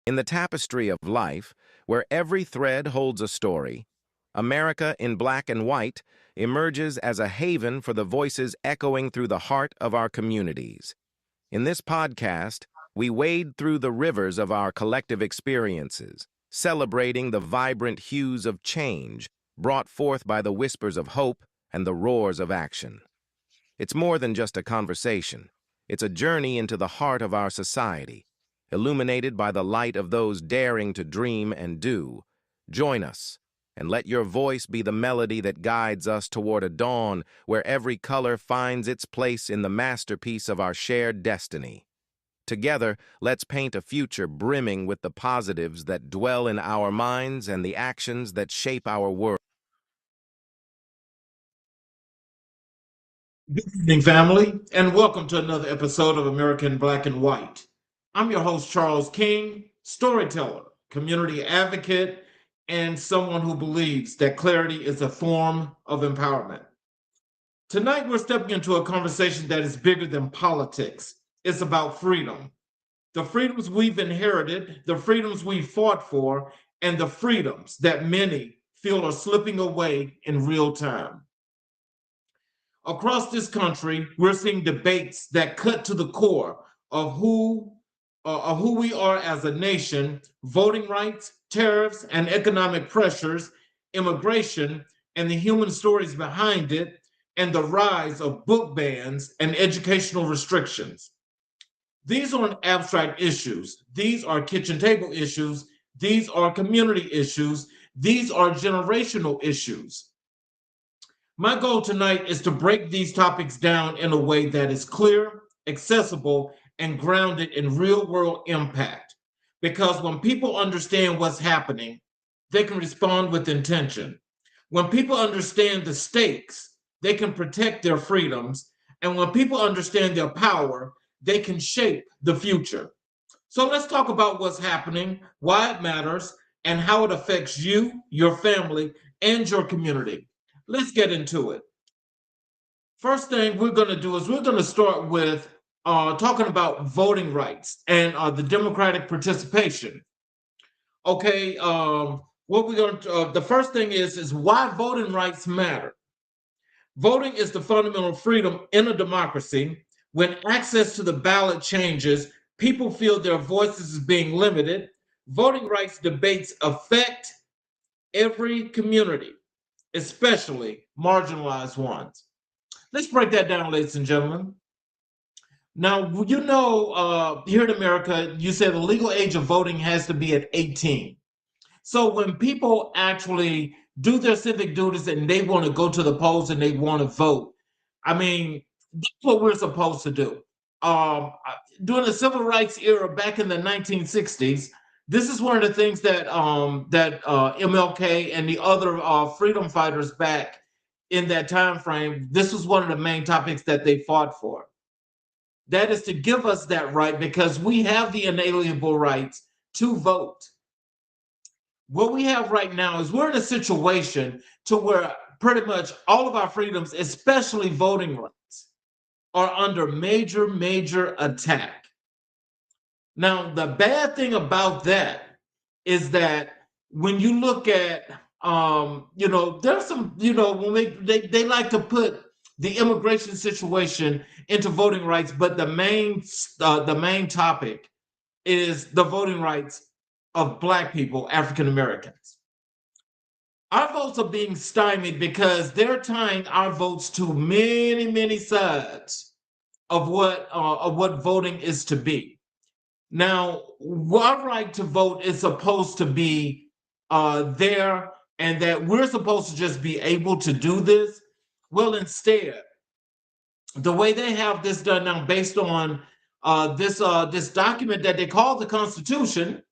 In the tapestry of life, where every thread holds a story, America in black and white emerges as a haven for the voices echoing through the heart of our communities. In this podcast, we wade through the rivers of our collective experiences, celebrating the vibrant hues of change brought forth by the whispers of hope and the roars of action. It's more than just a conversation. It's a journey into the heart of our society, illuminated by the light of those daring to dream and do. Join us, and let your voice be the melody that guides us toward a dawn where every color finds its place in the masterpiece of our shared destiny. Together, let's paint a future brimming with the positives that dwell in our minds and the actions that shape our world. Good evening, family, and welcome to another episode of American Black and White. I'm your host, Charles King, storyteller, community advocate, and someone who believes that clarity is a form of empowerment. Tonight, we're stepping into a conversation that is bigger than politics. It's about freedom. The freedoms we've inherited, the freedoms we fought for, and the freedoms that many feel are slipping away in real time. Across this country, we're seeing debates that cut to the core of who we are as a nation: voting rights, tariffs, and economic pressures, immigration, and the human stories behind it, and the rise of book bans and educational restrictions. These aren't abstract issues. These are kitchen table issues. These are community issues. These are generational issues. My goal tonight is to break these topics down in a way that is clear, accessible, and grounded in real-world impact. Because when people understand what's happening, they can respond with intention. When people understand the stakes, they can protect their freedoms. And when people understand their power, they can shape the future. So let's talk about what's happening, why it matters, and how it affects you, your family, and your community. Let's get into it. First thing we're going to do is we're going to start with talking about voting rights and the democratic participation. Okay, what we're going to the first thing is why voting rights matter. Voting is the fundamental freedom in a democracy. When access to the ballot changes, people feel their voices is being limited. Voting rights debates affect every community, especially marginalized ones. Let's break that down, ladies and gentlemen. Now, here in America, you said the legal age of voting has to be at 18. So when people actually do their civic duties and they want to go to the polls and they want to vote, I mean, that's what we're supposed to do. During the civil rights era back in the 1960s, this is one of the things that MLK and the other freedom fighters back in that time frame, this was one of the main topics that they fought for. That is to give us that right because we have the inalienable rights to vote. What we have right now is we're in a situation to where pretty much all of our freedoms, especially voting rights, are under major attack. Now, the bad thing about that is that when you look at, there's some, when they like to put the immigration situation into voting rights, but the main topic is the voting rights of Black people, African Americans. Our votes are being stymied because they're tying our votes to many sides of what voting is to be. Now, our right to vote is supposed to be there, and that we're supposed to just be able to do this. Well, instead, the way they have this done now, based on this document that they call the Constitution,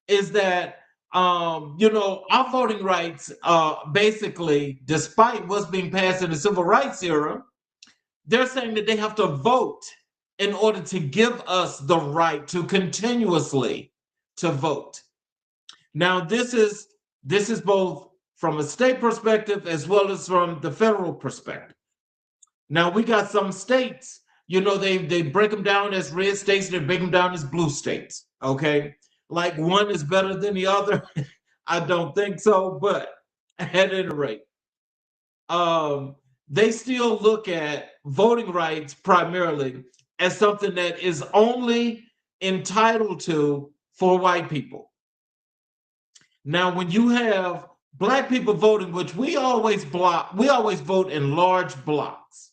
is that our voting rights, basically, despite what's being passed in the civil rights era, they're saying that they have to vote in order to give us the right to continuously to vote. Now, this is both from a state perspective as well as from the federal perspective. Now, we got some states, they break them down as red states and they break them down as blue states, okay? like one is better than the other. I don't think so, but at any rate, um, they still look at voting rights primarily as something that is only entitled to for white people. Now, when you have black people voting, which we always vote in large blocks.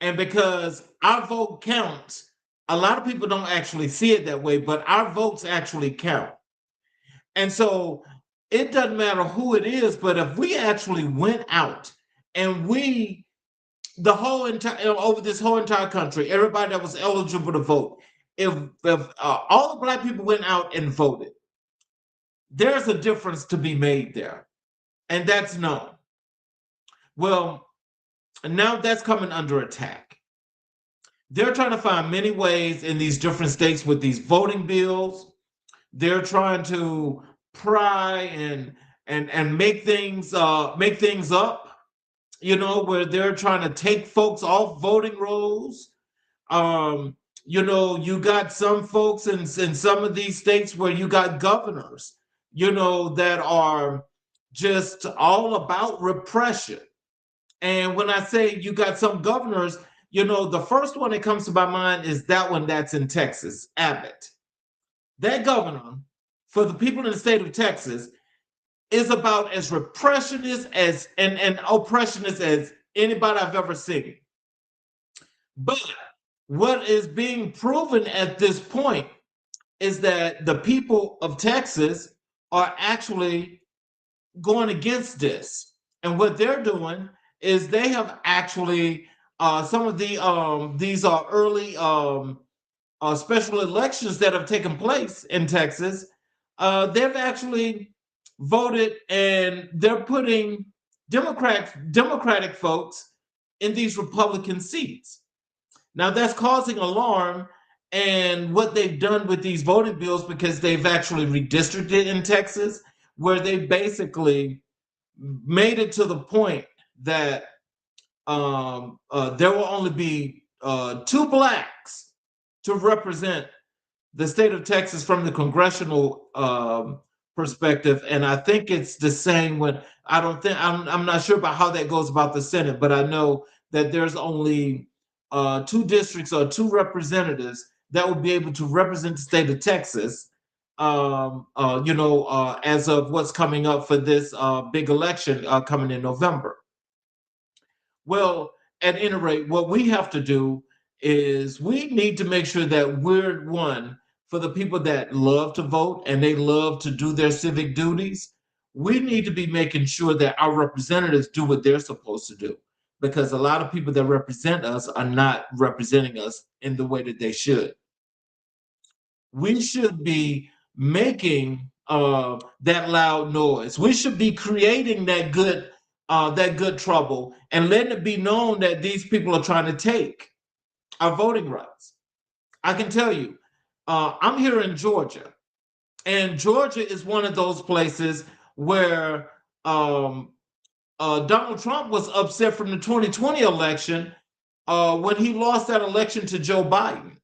And because our vote counts, a lot of people don't actually see it that way, but our votes actually count. And so it doesn't matter who it is, but if we actually went out and the whole entire over this whole entire country, everybody that was eligible to vote, if all the black people went out and voted, there's a difference to be made there, and that's known. Well, now that's coming under attack. They're trying to find many ways in these different states with these voting bills. They're trying to pry and make things up, where they're trying to take folks off voting rolls. You got some folks in some of these states where you got governors, that are just all about repression. And when I say you got some governors, the first one that comes to my mind is that one that's in Texas, Abbott. That governor, for the people in the state of Texas, is about as repressionist as and oppressionist as anybody I've ever seen. But what is being proven at this point is that the people of Texas are actually going against this. And what they're doing is they have actually some of these are early special elections that have taken place in Texas. They've actually voted, and they're putting Democratic folks in these Republican seats. Now that's causing alarm, and what they've done with these voting bills, because they've actually redistricted in Texas, where they basically made it to the point that there will only be 2 blacks to represent the state of Texas from the congressional perspective. And I think it's the same when I'm not sure about how that goes about the Senate, but I know that there's only 2 districts or 2 representatives that will be able to represent the state of Texas, as of what's coming up for this big election coming in November. Well, at any rate, what we have to do is we need to make sure that we're one for the people that love to vote and they love to do their civic duties. We need to be making sure that our representatives do what they're supposed to do, because a lot of people that represent us are not representing us in the way that they should. We should be making that loud noise. We should be creating that good trouble and letting it be known that these people are trying to take our voting rights. I can tell you, I'm here in Georgia, and Georgia is one of those places where Donald Trump was upset from the 2020 election when he lost that election to Joe Biden.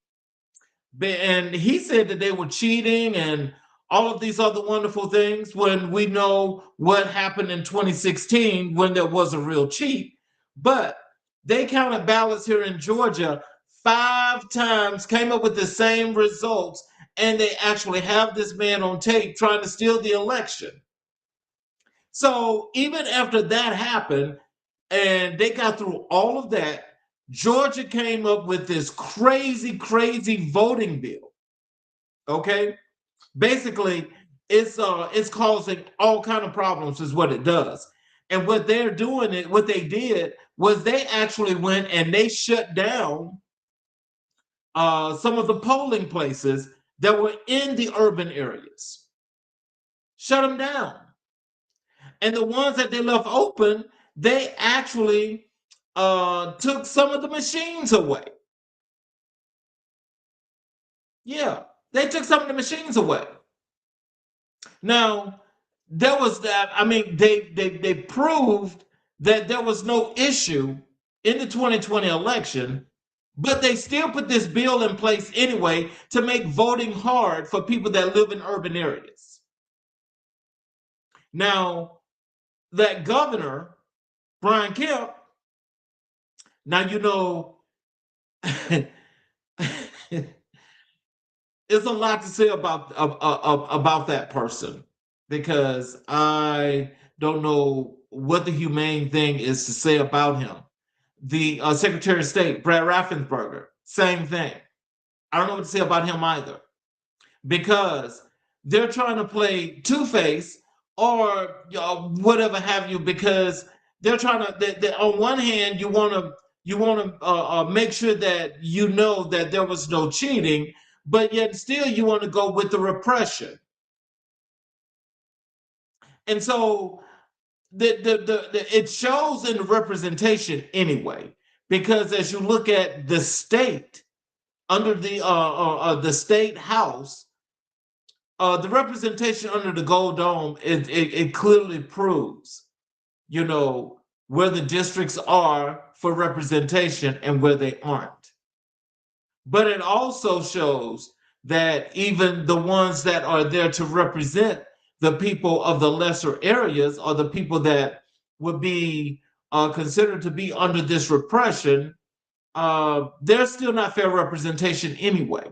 And he said that they were cheating and all of these other wonderful things, when we know what happened in 2016 when there was a real cheat. But they counted ballots here in Georgia 5 times, came up with the same results, and they actually have this man on tape trying to steal the election. So even after that happened and they got through all of that, Georgia came up with this crazy, crazy voting bill. Okay, basically, it's causing all kind of problems, is what it does. And what they did was they actually went and they shut down some of the polling places that were in the urban areas. Shut them down, and the ones that they left open, they actually took some of the machines away. Yeah, they took some of the machines away. Now, there was that. I mean, they proved that there was no issue in the 2020 election But they still put this bill in place anyway to make voting hard for people that live in urban areas. Now, that governor, Brian Kemp, now you know, there's a lot to say about that person, because I don't know what the humane thing is to say about him. The Secretary of State, Brad Raffensperger, same thing. I don't know what to say about him either, because they're trying to play Two-Face or whatever have you, because they're trying to. On one hand, you want to make sure that you know that there was no cheating, but yet still you want to go with the repression. And so it shows in the representation anyway, because as you look at the state under the state house, the representation under the Gold Dome, it clearly proves, where the districts are for representation and where they aren't. But it also shows that even the ones that are there to represent the people of the lesser areas, or the people that would be considered to be under this repression, they're still not fair representation anyway.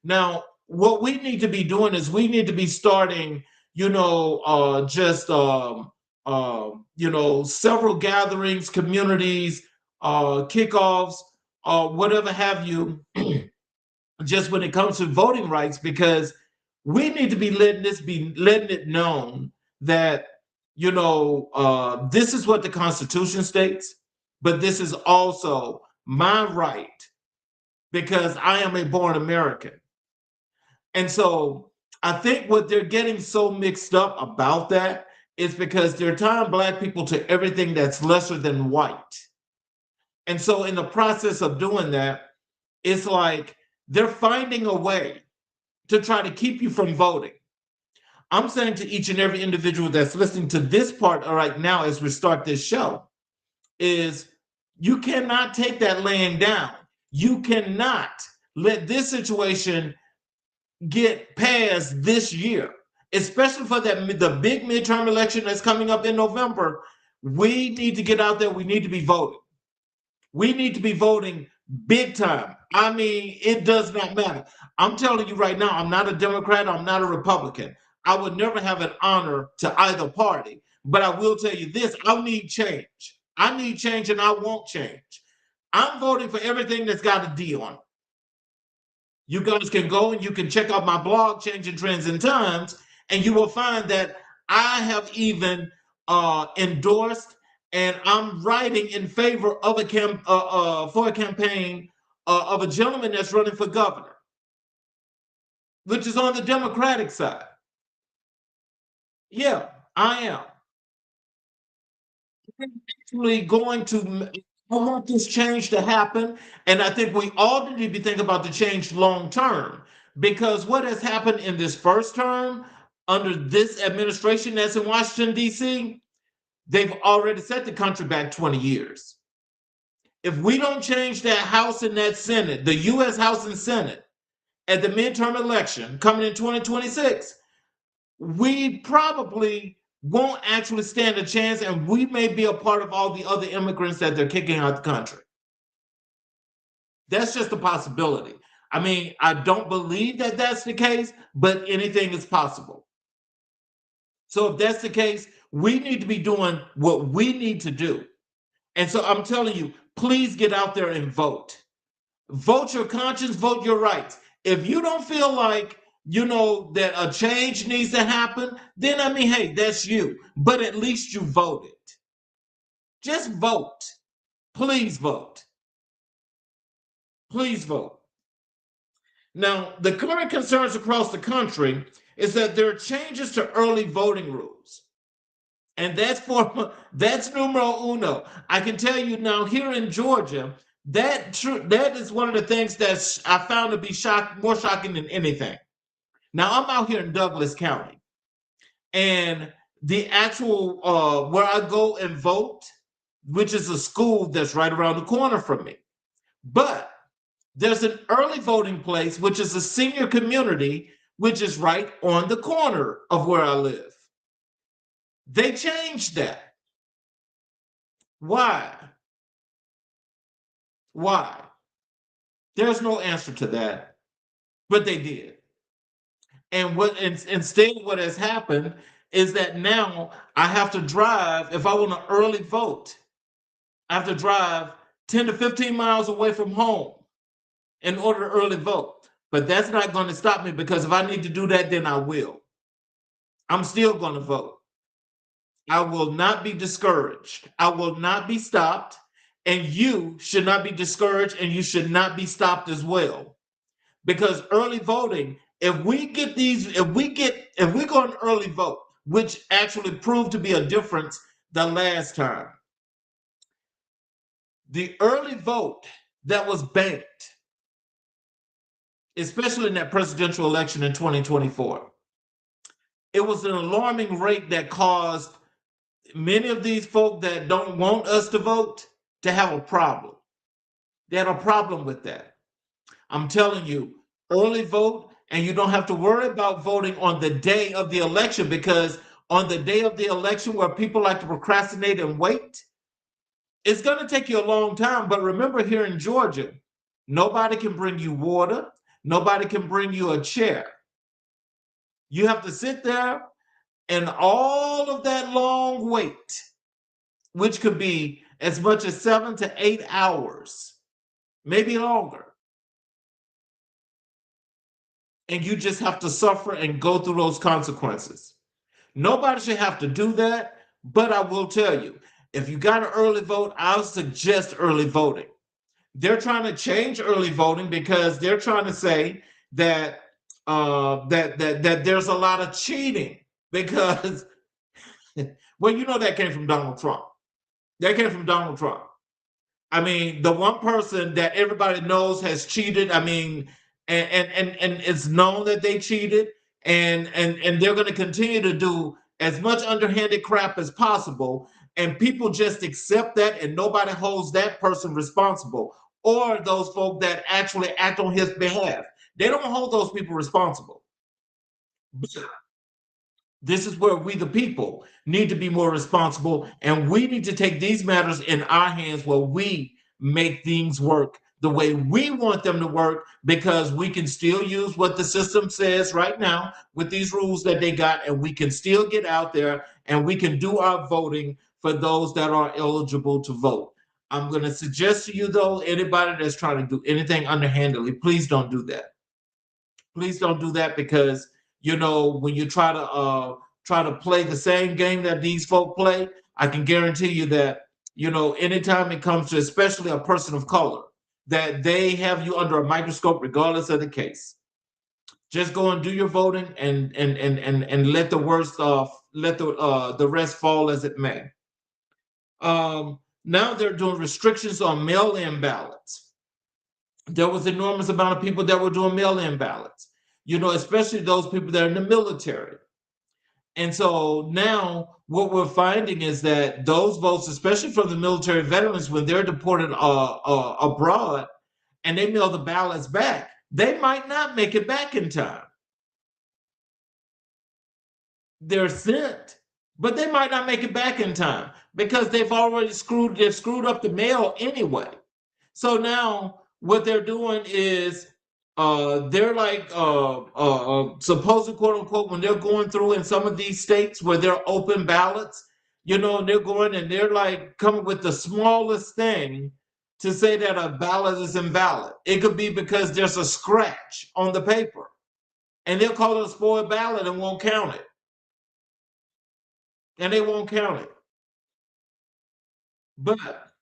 Now, what we need to be doing is we need to be starting, several gatherings, communities, kickoffs, whatever have you, just when it comes to voting rights, because we need to be letting it known that, this is what the Constitution states, but this is also my right, because I am a born American. And so I think what they're getting so mixed up about that is because they're tying Black people to everything that's lesser than white. And so in the process of doing that, it's like they're finding a way to try to keep you from voting. I'm saying to each and every individual that's listening to this part right now as we start this show, is you cannot take that laying down. You cannot let this situation get past this year, especially for the big midterm election that's coming up in November. We need to get out there. We need to be voting. We need to be voting big time. I mean, it does not matter. I'm telling you right now, I'm not a Democrat. I'm not a Republican. I would never have an honor to either party. But I will tell you this, I need change. I need change, and I won't change. I'm voting for everything that's got a D on it. You guys can go and you can check out my blog, Changing Trends and Times, and you will find that I have even endorsed, and I'm writing in favor of for a campaign of a gentleman that's running for governor, which is on the Democratic side. Yeah, I am. I'm actually going to. I want this change to happen, and I think we all need to be thinking about the change long term, because what has happened in this first term under this administration that's in Washington, D.C., they've already set the country back 20 years. If we don't change that House and that Senate, the U.S. House and Senate, at the midterm election coming in 2026, we probably won't actually stand a chance, and we may be a part of all the other immigrants that they're kicking out the country. That's just a possibility. I mean, I don't believe that that's the case, but anything is possible. So if that's the case, we need to be doing what we need to do. And so I'm telling you, please get out there and vote. Vote your conscience, vote your rights. If you don't feel like, that a change needs to happen, then I mean, hey, that's you. But at least you voted. Just vote. Please vote. Please vote. Now, the current concerns across the country is that there are changes to early voting rules. And that's numero uno. I can tell you now, here in Georgia, that is one of the things that I found to be more shocking than anything. Now, I'm out here in Douglas County, and the actual where I go and vote, which is a school that's right around the corner from me, But there's an early voting place, which is a senior community, which is right on the corner of where I live. They changed that. Why? Why? There's no answer to that, but they did. And instead, what has happened is that now I have to drive, if I want to early vote, I have to drive 10 to 15 miles away from home in order to early vote. But that's not going to stop me, because if I need to do that, then I will. I'm still going to vote. I will not be discouraged. I will not be stopped. And you should not be discouraged, and you should not be stopped as well. Because early voting, if we go an early vote, which actually proved to be a difference the last time, the early vote that was banked, especially in that presidential election in 2024, it was an alarming rate that caused many of these folk that don't want us to vote to have a problem. They had a problem with that. I'm telling you, early vote, and you don't have to worry about voting on the day of the election, because on the day of the election, where people like to procrastinate and wait, it's going to take you a long time. But remember, here in Georgia, nobody can bring you water. Nobody can bring you a chair. You have to sit there, and all of that long wait, which could be as much as 7 to 8 hours, maybe longer. And you just have to suffer and go through those consequences. Nobody should have to do that, but I will tell you, if you got an early vote, I'll suggest early voting. They're trying to change early voting because they're trying to say that that there's a lot of cheating, because well, you know, that came from Donald Trump. That came from Donald Trump. I mean, the one person that everybody knows has cheated. I mean, and it's known that they cheated, and they're going to continue to do as much underhanded crap as possible, and people just accept that, and nobody holds that person responsible, or those folk that actually act on his behalf. They don't hold those people responsible. But this is where we, the people, need to be more responsible, and we need to take these matters in our hands, where we make things work the way we want them to work, because we can still use what the system says right now with these rules that they got, and we can still get out there and we can do our voting for those that are eligible to vote. I'm going to suggest to you, though, anybody that's trying to do anything underhandedly, please don't do that. Please don't do that, because you know, when you try to play the same game that these folk play, I can guarantee you that, you know, anytime it comes to especially a person of color, that they have you under a microscope regardless of the case. Just go and do your voting, and let the worst let the rest fall as it may. Now they're doing restrictions on mail-in ballots. There was an enormous amount of people that were doing mail-in ballots, you know, especially those people that are in the military. And so now what we're finding is that those votes, especially from the military veterans, when they're deported abroad and they mail the ballots back, they might not make it back in time. They're sent, but they might not make it back in time, because they've screwed up the mail anyway. So now what they're doing is they're like supposed, quote unquote, when they're going through in some of these states where they're open ballots, you know, they're going and they're like coming with the smallest thing to say that a ballot is invalid. It could be because there's a scratch on the paper, and they'll call it a spoiled ballot and won't count it. And they won't count it. But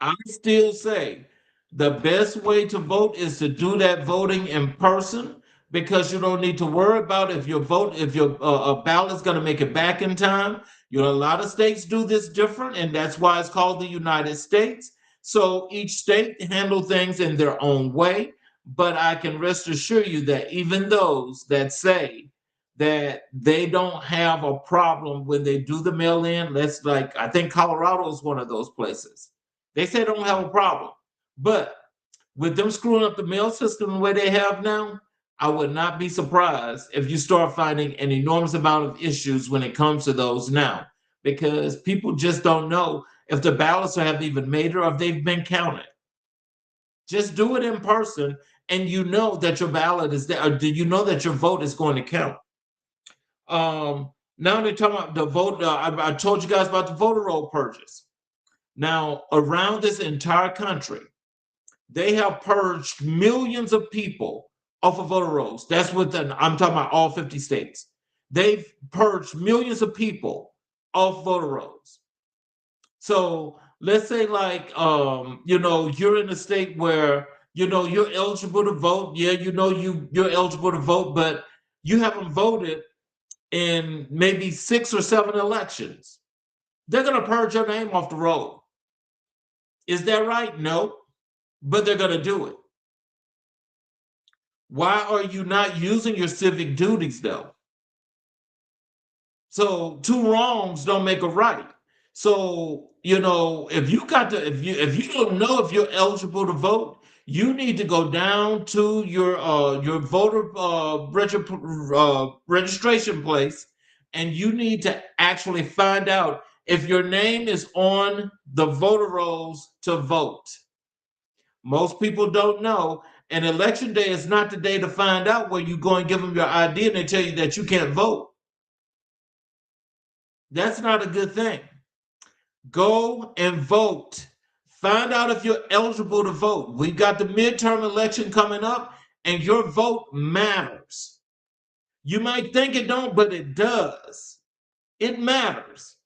I still say the best way to vote is to do that voting in person, because you don't need to worry about if your ballot is going to make it back in time. You know, a lot of states do this different, and that's why it's called the United States. So each state handle things in their own way. But I can rest assure you that even those that say that they don't have a problem when they do the mail in, I think Colorado is one of those places. They say they don't have a problem. But with them screwing up the mail system the way they have now, I would not be surprised if you start finding an enormous amount of issues when it comes to those now, because people just don't know if the ballots have even made it or if they've been counted. Just do it in person, and you know that your ballot is there. Or do you know that your vote is going to count? Now they're talking about the vote. I told you guys about the voter roll purges. Now, around this entire country, they have purged millions of people off of voter rolls. That's what I'm talking about, all 50 states. They've purged millions of people off voter rolls. So let's say, like, you're in a state where you're eligible to vote. Yeah, you're eligible to vote, but you haven't voted in maybe 6 or 7 elections. They're going to purge your name off the roll. Is that right? No, but they're going to do it. Why are you not using your civic duties, though? So 2 wrongs don't make a right. So, if you don't know if you're eligible to vote, you need to go down to your voter registration place, and you need to actually find out if your name is on the voter rolls to vote. Most people don't know, and election day is not the day to find out, where you go and give them your ID and they tell you that you can't vote. That's not a good thing. Go and vote. Find out if you're eligible to vote. We've got the midterm election coming up, and your vote matters. You might think it don't, but it does. It matters.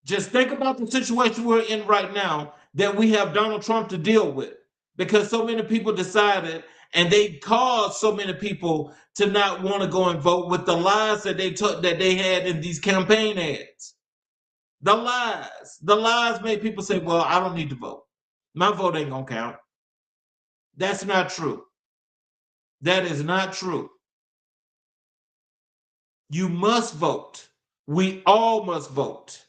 Just think about the situation we're in right now, that we have Donald Trump to deal with, because so many people decided, and they caused so many people to not want to go and vote with the lies that they had in these campaign ads. The lies made people say, well, I don't need to vote. My vote ain't gonna count. That's not true. That is not true. You must vote. We all must vote.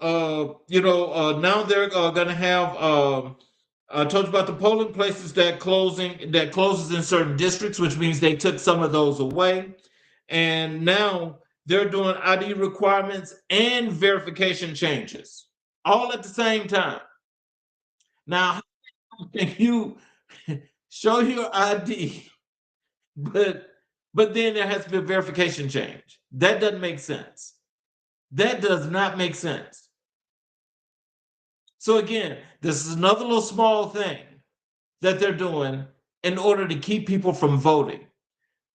Now they're gonna have. I told you about the polling places that closes in certain districts, which means they took some of those away, and now they're doing ID requirements and verification changes all at the same time. Now, if you show your ID, but then there has to be a verification change. That doesn't make sense. That does not make sense. So again, this is another little small thing that they're doing in order to keep people from voting.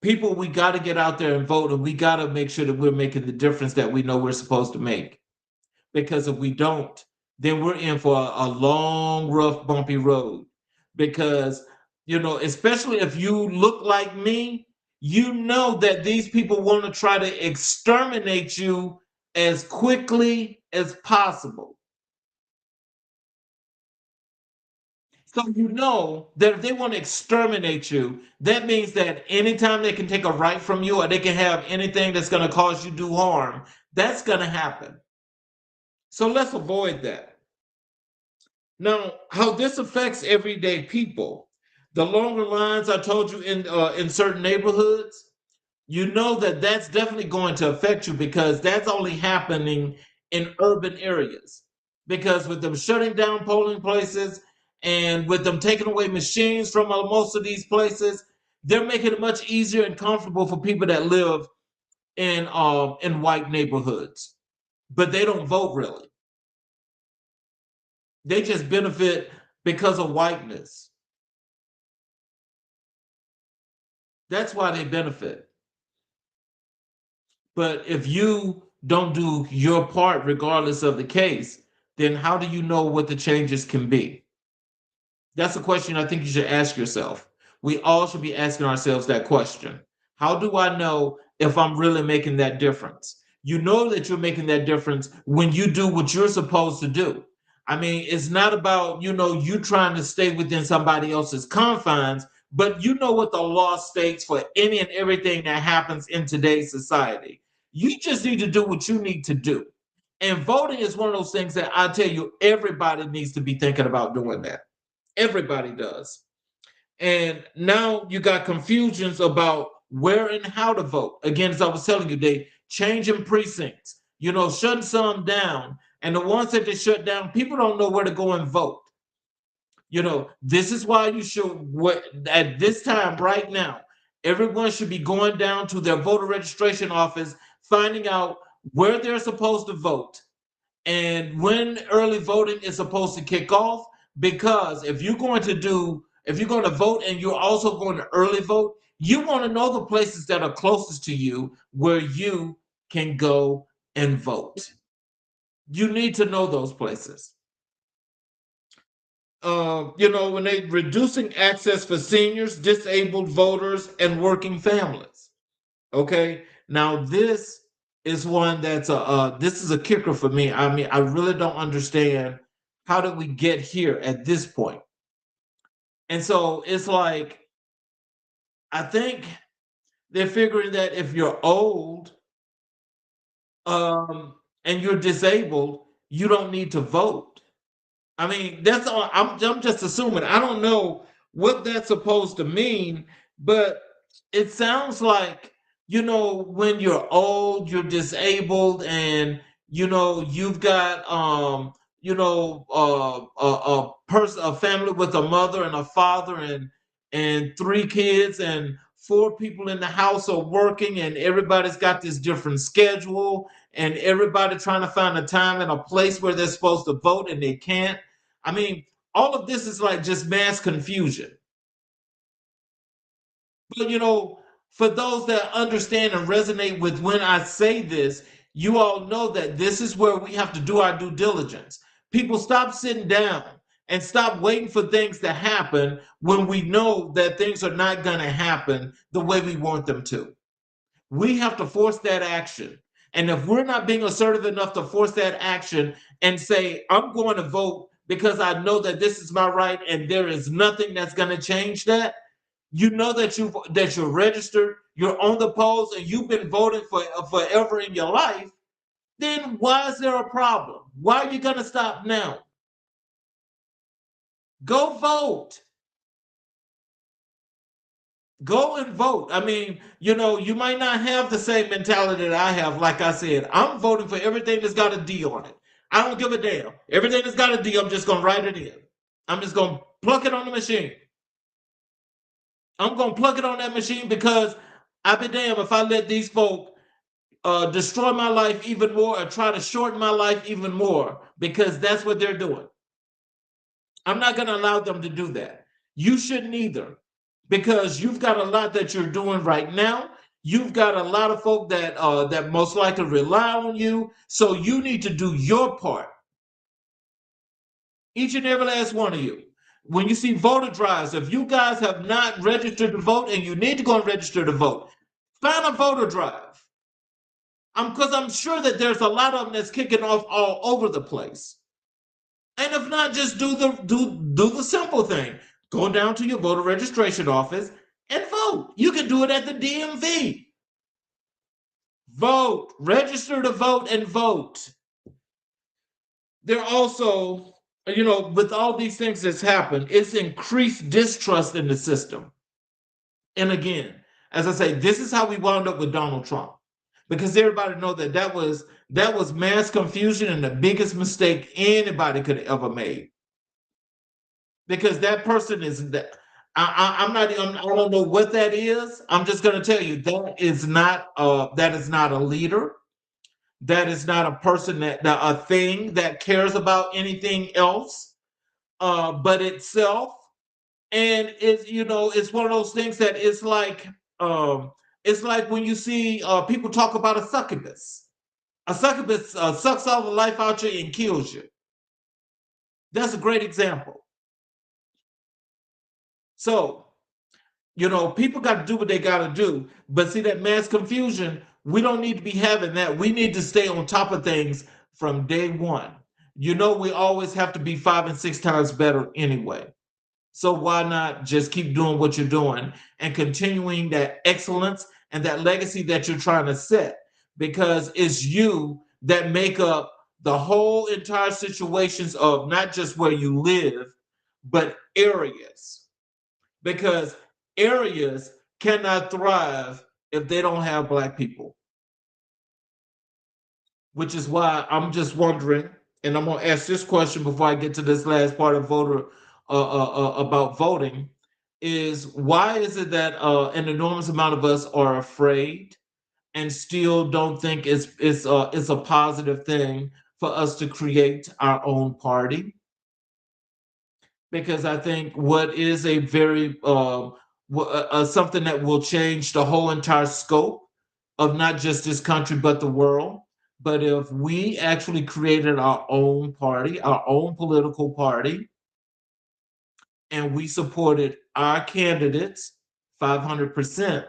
People, we got to get out there and vote, and we got to make sure that we're making the difference that we know we're supposed to make. Because if we don't, then we're in for a long, rough, bumpy road. Because, especially if you look like me, you know that these people want to try to exterminate you as quickly as possible. So you know that if they want to exterminate you, that means that anytime they can take a right from you, or they can have anything that's going to cause you to do harm, that's going to happen. So let's avoid that. Now, how this affects everyday people, the longer lines I told you in certain neighborhoods, you know that that's definitely going to affect you, because that's only happening in urban areas. Because with them shutting down polling places, and with them taking away machines from most of these places, they're making it much easier and comfortable for people that live in white neighborhoods, but they don't vote really. They just benefit because of whiteness. That's why they benefit. But if you don't do your part, regardless of the case, then how do you know what the changes can be? That's a question I think you should ask yourself. We all should be asking ourselves that question. How do I know if I'm really making that difference? You know that you're making that difference when you do what you're supposed to do. I mean, it's not about, you trying to stay within somebody else's confines, but you know what the law states for any and everything that happens in today's society. You just need to do what you need to do. And voting is one of those things that I tell you, everybody needs to be thinking about doing that. Everybody does. And now you got confusions about where and how to vote. Again, as I was telling you, they changing precincts, shutting some down. And the ones that they shut down, people don't know where to go and vote. This is why you should, at this time right now, everyone should be going down to their voter registration office, finding out where they're supposed to vote and when early voting is supposed to kick off. Because if you're going to vote and you're also going to early vote, you want to know the places that are closest to you where you can go and vote. You need to know those places. When they reducing access for seniors, disabled voters, and working families. Okay, now this is one that's this is a kicker for me. I mean, I really don't understand how did we get here at this point. And so it's like, I think they're figuring that if you're old, and you're disabled, you don't need to vote. I mean, that's all. I'm just assuming. I don't know what that's supposed to mean, but it sounds like, when you're old, you're disabled, and you've got a family with a mother and a father and 3 kids and 4 people in the house are working, and everybody's got this different schedule, and everybody trying to find a time and a place where they're supposed to vote and they can't. I mean, all of this is like just mass confusion. But for those that understand and resonate with when I say this, you all know that this is where we have to do our due diligence. People, stop sitting down and stop waiting for things to happen when we know that things are not going to happen the way we want them to. We have to force that action. And if we're not being assertive enough to force that action and say, I'm going to vote because I know that this is my right and there is nothing that's going to change that, that you're registered, you're on the polls, and you've been voting for forever in your life, then why is there a problem? Why are you going to stop now? Go vote. Go and vote. I mean, you might not have the same mentality that I have. Like I said, I'm voting for everything that's got a D on it. I don't give a damn. Everything that's got a D, I'm just going to write it in. I'm just going to plug it on the machine. I'm going to plug it on that machine because I'll be damned if I let these folk destroy my life even more or try to shorten my life even more, because that's what they're doing. I'm not going to allow them to do that. You shouldn't either, because you've got a lot that you're doing right now. You've got a lot of folk that most likely rely on you. So you need to do your part. Each and every last one of you. When you see voter drives, if you guys have not registered to vote and you need to go and register to vote, find a voter drive. Because I'm sure that there's a lot of them that's kicking off all over the place. And if not, just do the simple thing. Go down to your voter registration office and vote. You can do it at the DMV. Vote. Register to vote and vote. There also, with all these things that's happened, it's increased distrust in the system. And again, as I say, this is how we wound up with Donald Trump. Because everybody know that was mass confusion and the biggest mistake anybody could have ever made. Because that person is that I don't know what that is. I'm just going to tell you that is not a leader. That is not a person that a thing that cares about anything else but itself. And it's one of those things that it's like when you see people talk about a succubus. A succubus sucks all the life out you and kills you. That's a great example. So, people got to do what they got to do. But see, that mass confusion, we don't need to be having that. We need to stay on top of things from day one. We always have to be 5 and 6 times better anyway. So why not just keep doing what you're doing and continuing that excellence and that legacy that you're trying to set? Because it's you that make up the whole entire situations of not just where you live, but areas, because areas cannot thrive if they don't have Black people. Which is why I'm just wondering, and I'm going to ask this question before I get to this last part of voter about voting, is why is it that an enormous amount of us are afraid and still don't think it's a positive thing for us to create our own party? Because I think what is a very something that will change the whole entire scope of not just this country but the world. But if we actually created our own party, our own political party, and we supported our candidates 500%,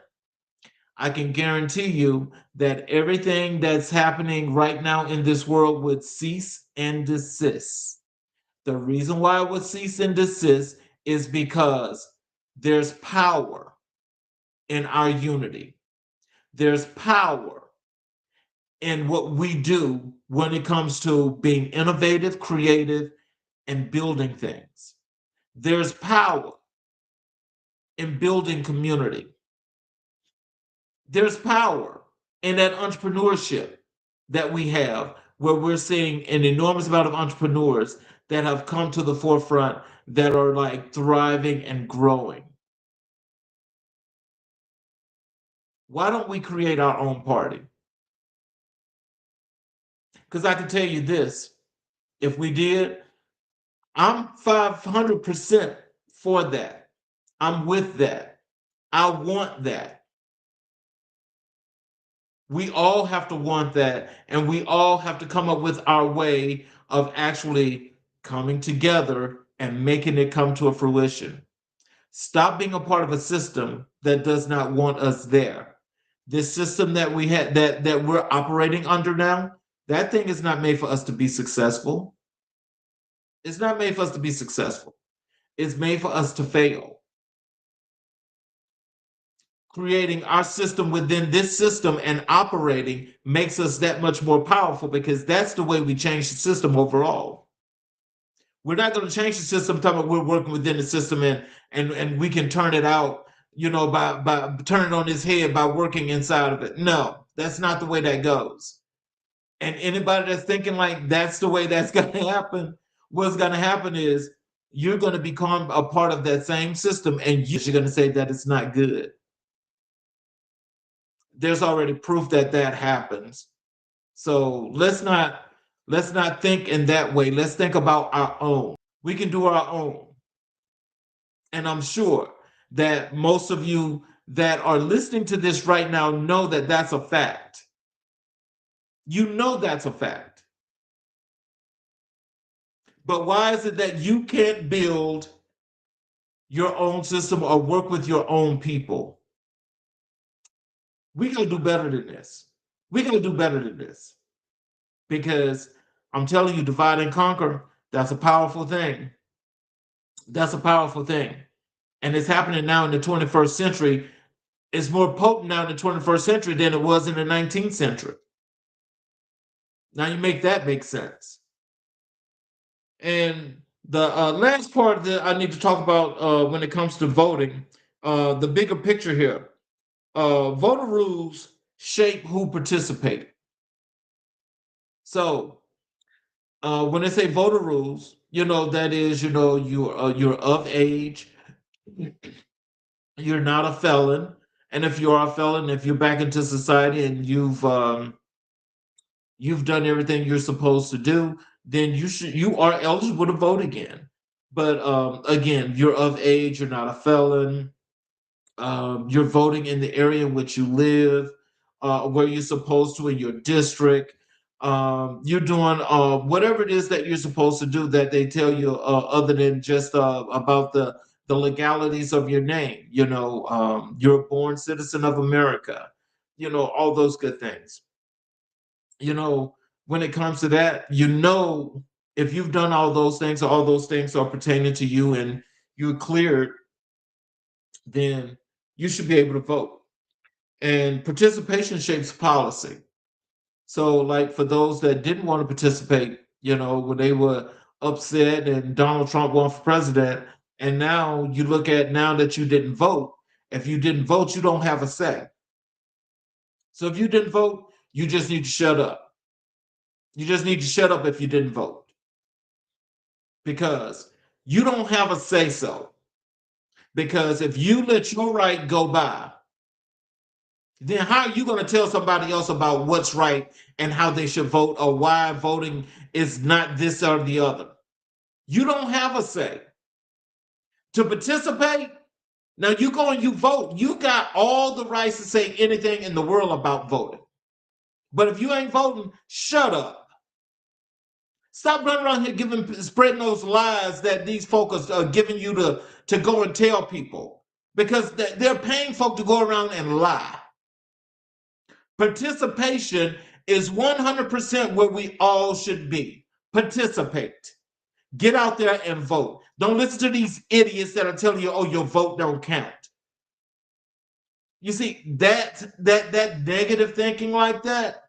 I can guarantee you that everything that's happening right now in this world would cease and desist. The reason why it would cease and desist is because there's power in our unity. There's power in what we do when it comes to being innovative, creative, and building things. There's power in building community. There's power in that entrepreneurship that we have, where we're seeing an enormous amount of entrepreneurs that have come to the forefront that are like thriving and growing. Why don't we create our own party? Because I can tell you this, if we did, I'm 500% for that. I'm with that. I want that. We all have to want that, and we all have to come up with our way of actually coming together and making it come to a fruition. Stop being a part of a system that does not want us there. This system that we had that we're operating under now, that thing is not made for us to be successful. It's not made for us to be successful. It's made for us to fail. Creating our system within this system and operating makes us that much more powerful, because that's the way we change the system overall. We're not going to change the system talking about we're working within the system and we can turn it out, by turning it on its head by working inside of it. No, that's not the way that goes. And anybody that's thinking like that's the way that's going to happen, what's going to happen is you're going to become a part of that same system, and you're going to say that it's not good. There's already proof that that happens. So let's not think in that way. Let's think about our own. We can do our own. And I'm sure that most of you that are listening to this right now know that that's a fact. You know that's a fact. But why is it that you can't build your own system or work with your own people? We gotta do better than this. We gotta do better than this. Because I'm telling you, divide and conquer, that's a powerful thing. That's a powerful thing. And it's happening now in the 21st century. It's more potent now in the 21st century than it was in the 19th century. Now you make that make sense. And the last part that I need to talk about when it comes to voting, the bigger picture here, voter rules shape who participated. So when they say voter rules, that is, you're of age, you're not a felon, and if you are a felon, if you're back into society and you've done everything you're supposed to do, then you are eligible to vote again. But again, you're of age, you're not a felon, you're voting in the area in which you live, where you're supposed to in your district. You're doing whatever it is that you're supposed to do that they tell you, other than just about the legalities of your name. You're a born citizen of America. All those good things. When it comes to that, if you've done all those things, or all those things are pertaining to you and you're cleared, then you should be able to vote. And participation shapes policy. So, like for those that didn't want to participate, when they were upset and Donald Trump won for president, and now you look at now that you didn't vote, if you didn't vote, you don't have a say. So if you didn't vote, you just need to shut up. You just need to shut up if you didn't vote because you don't have a say so. Because if you let your right go by, then how are you going to tell somebody else about what's right and how they should vote or why voting is not this or the other? You don't have a say. To participate, now you go and you vote. You got all the rights to say anything in the world about voting. But if you ain't voting, shut up. Stop running around here spreading those lies that these folks are giving you to go and tell people. Because they're paying folk to go around and lie. Participation is 100% where we all should be. Participate. Get out there and vote. Don't listen to these idiots that are telling you, oh, your vote don't count. You see, that negative thinking like that,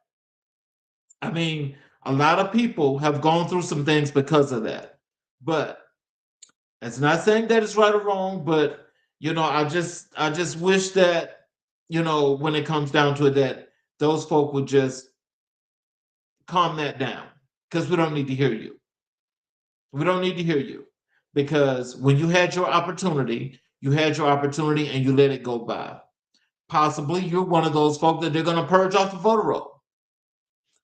I mean, a lot of people have gone through some things because of that. But it's not saying that it's right or wrong, but I just wish that, when it comes down to it, that those folk would just calm that down because we don't need to hear you. We don't need to hear you because when you had your opportunity and you let it go by. Possibly you're one of those folk that they're going to purge off the voter roll.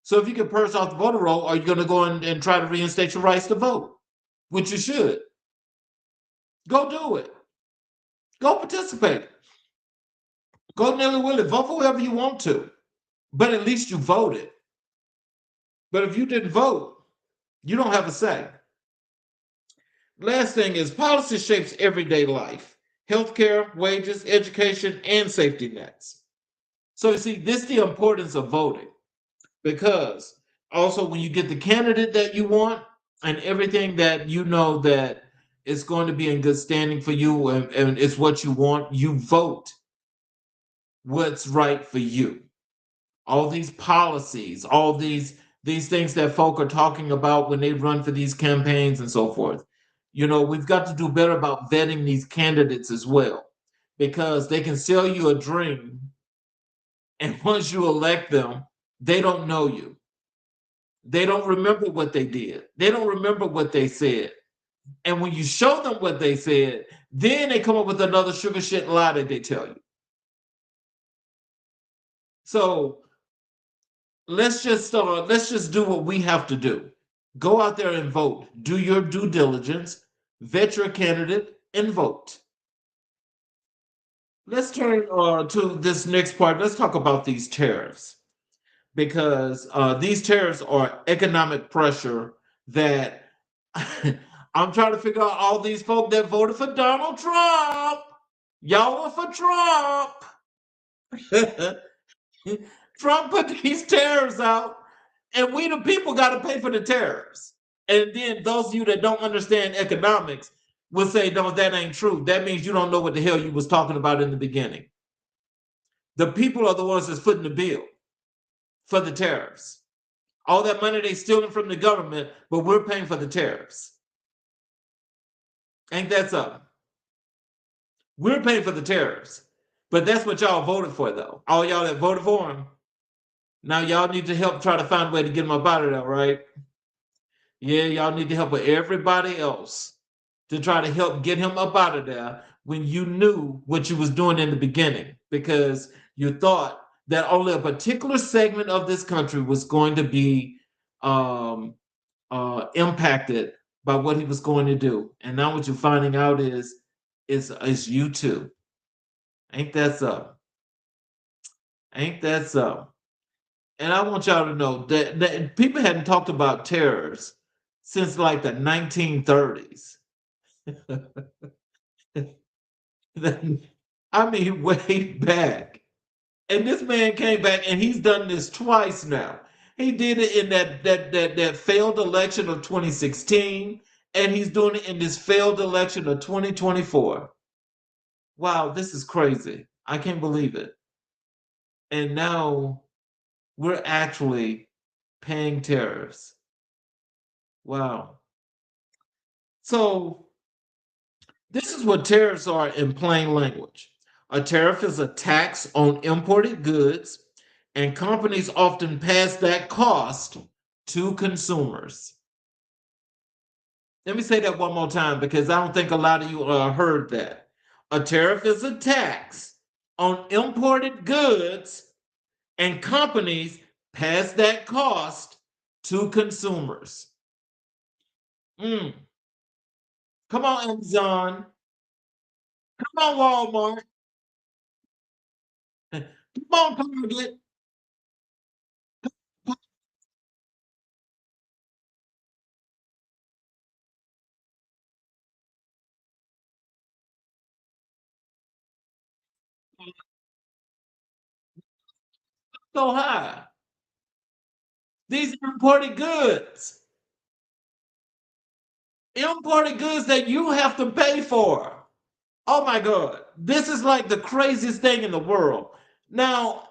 So if you get purged off the voter roll, are you going to go and try to reinstate your rights to vote? Which you should. Go do it. Go participate. Go nilly-willy. Vote for whoever you want to. But at least you voted. But if you didn't vote, you don't have a say. Last thing is policy shapes everyday life. Healthcare, wages, education, and safety nets. So you see, this is the importance of voting. Because also when you get the candidate that you want and everything that you know that is going to be in good standing for you and it's what you want, you vote what's right for you. All these policies, all these things that folk are talking about when they run for these campaigns and so forth. We've got to do better about vetting these candidates as well because they can sell you a dream and once you elect them, they don't know you. They don't remember what they did. They don't remember what they said. And when you show them what they said, then they come up with another sugar shit lie that they tell you. So let's just do what we have to do. Go out there and vote. Do your due diligence, vet your candidate, and vote. Let's turn to this next part. Let's talk about these tariffs. Because these tariffs are economic pressure that I'm trying to figure out all these folk that voted for Donald Trump. Y'all were for Trump. Trump put these tariffs out, and we the people got to pay for the tariffs. And then those of you that don't understand economics will say, no, that ain't true. That means you don't know what the hell you was talking about in the beginning. The people are the ones that's footing the bill for the tariffs. All that money they stealing from the government, but we're paying for the tariffs. Ain't that something? We're paying for the tariffs, but that's what y'all voted for, though. All y'all that voted for him, now y'all need to help try to find a way to get him up out of there, right? Yeah, y'all need to help with everybody else to try to help get him up out of there when you knew what you was doing in the beginning, because you thought that only a particular segment of this country was going to be impacted by what he was going to do. And now what you're finding out is you too. Ain't that so? Ain't that so? And I want y'all to know that people hadn't talked about tariffs since like the 1930s. I mean, way back. And this man came back and he's done this twice now. He did it in that failed election of 2016, and he's doing it in this failed election of 2024. Wow, this is crazy. I can't believe it. And now we're actually paying tariffs. Wow. So this is what tariffs are in plain language. A tariff is a tax on imported goods, and companies often pass that cost to consumers. Let me say that one more time because I don't think a lot of you heard that. A tariff is a tax on imported goods, and companies pass that cost to consumers. Mm. Come on, Amazon. Come on, Walmart. Come on, Target. So high. These are imported goods that you have to pay for. Oh my God. This is like the craziest thing in the world. Now,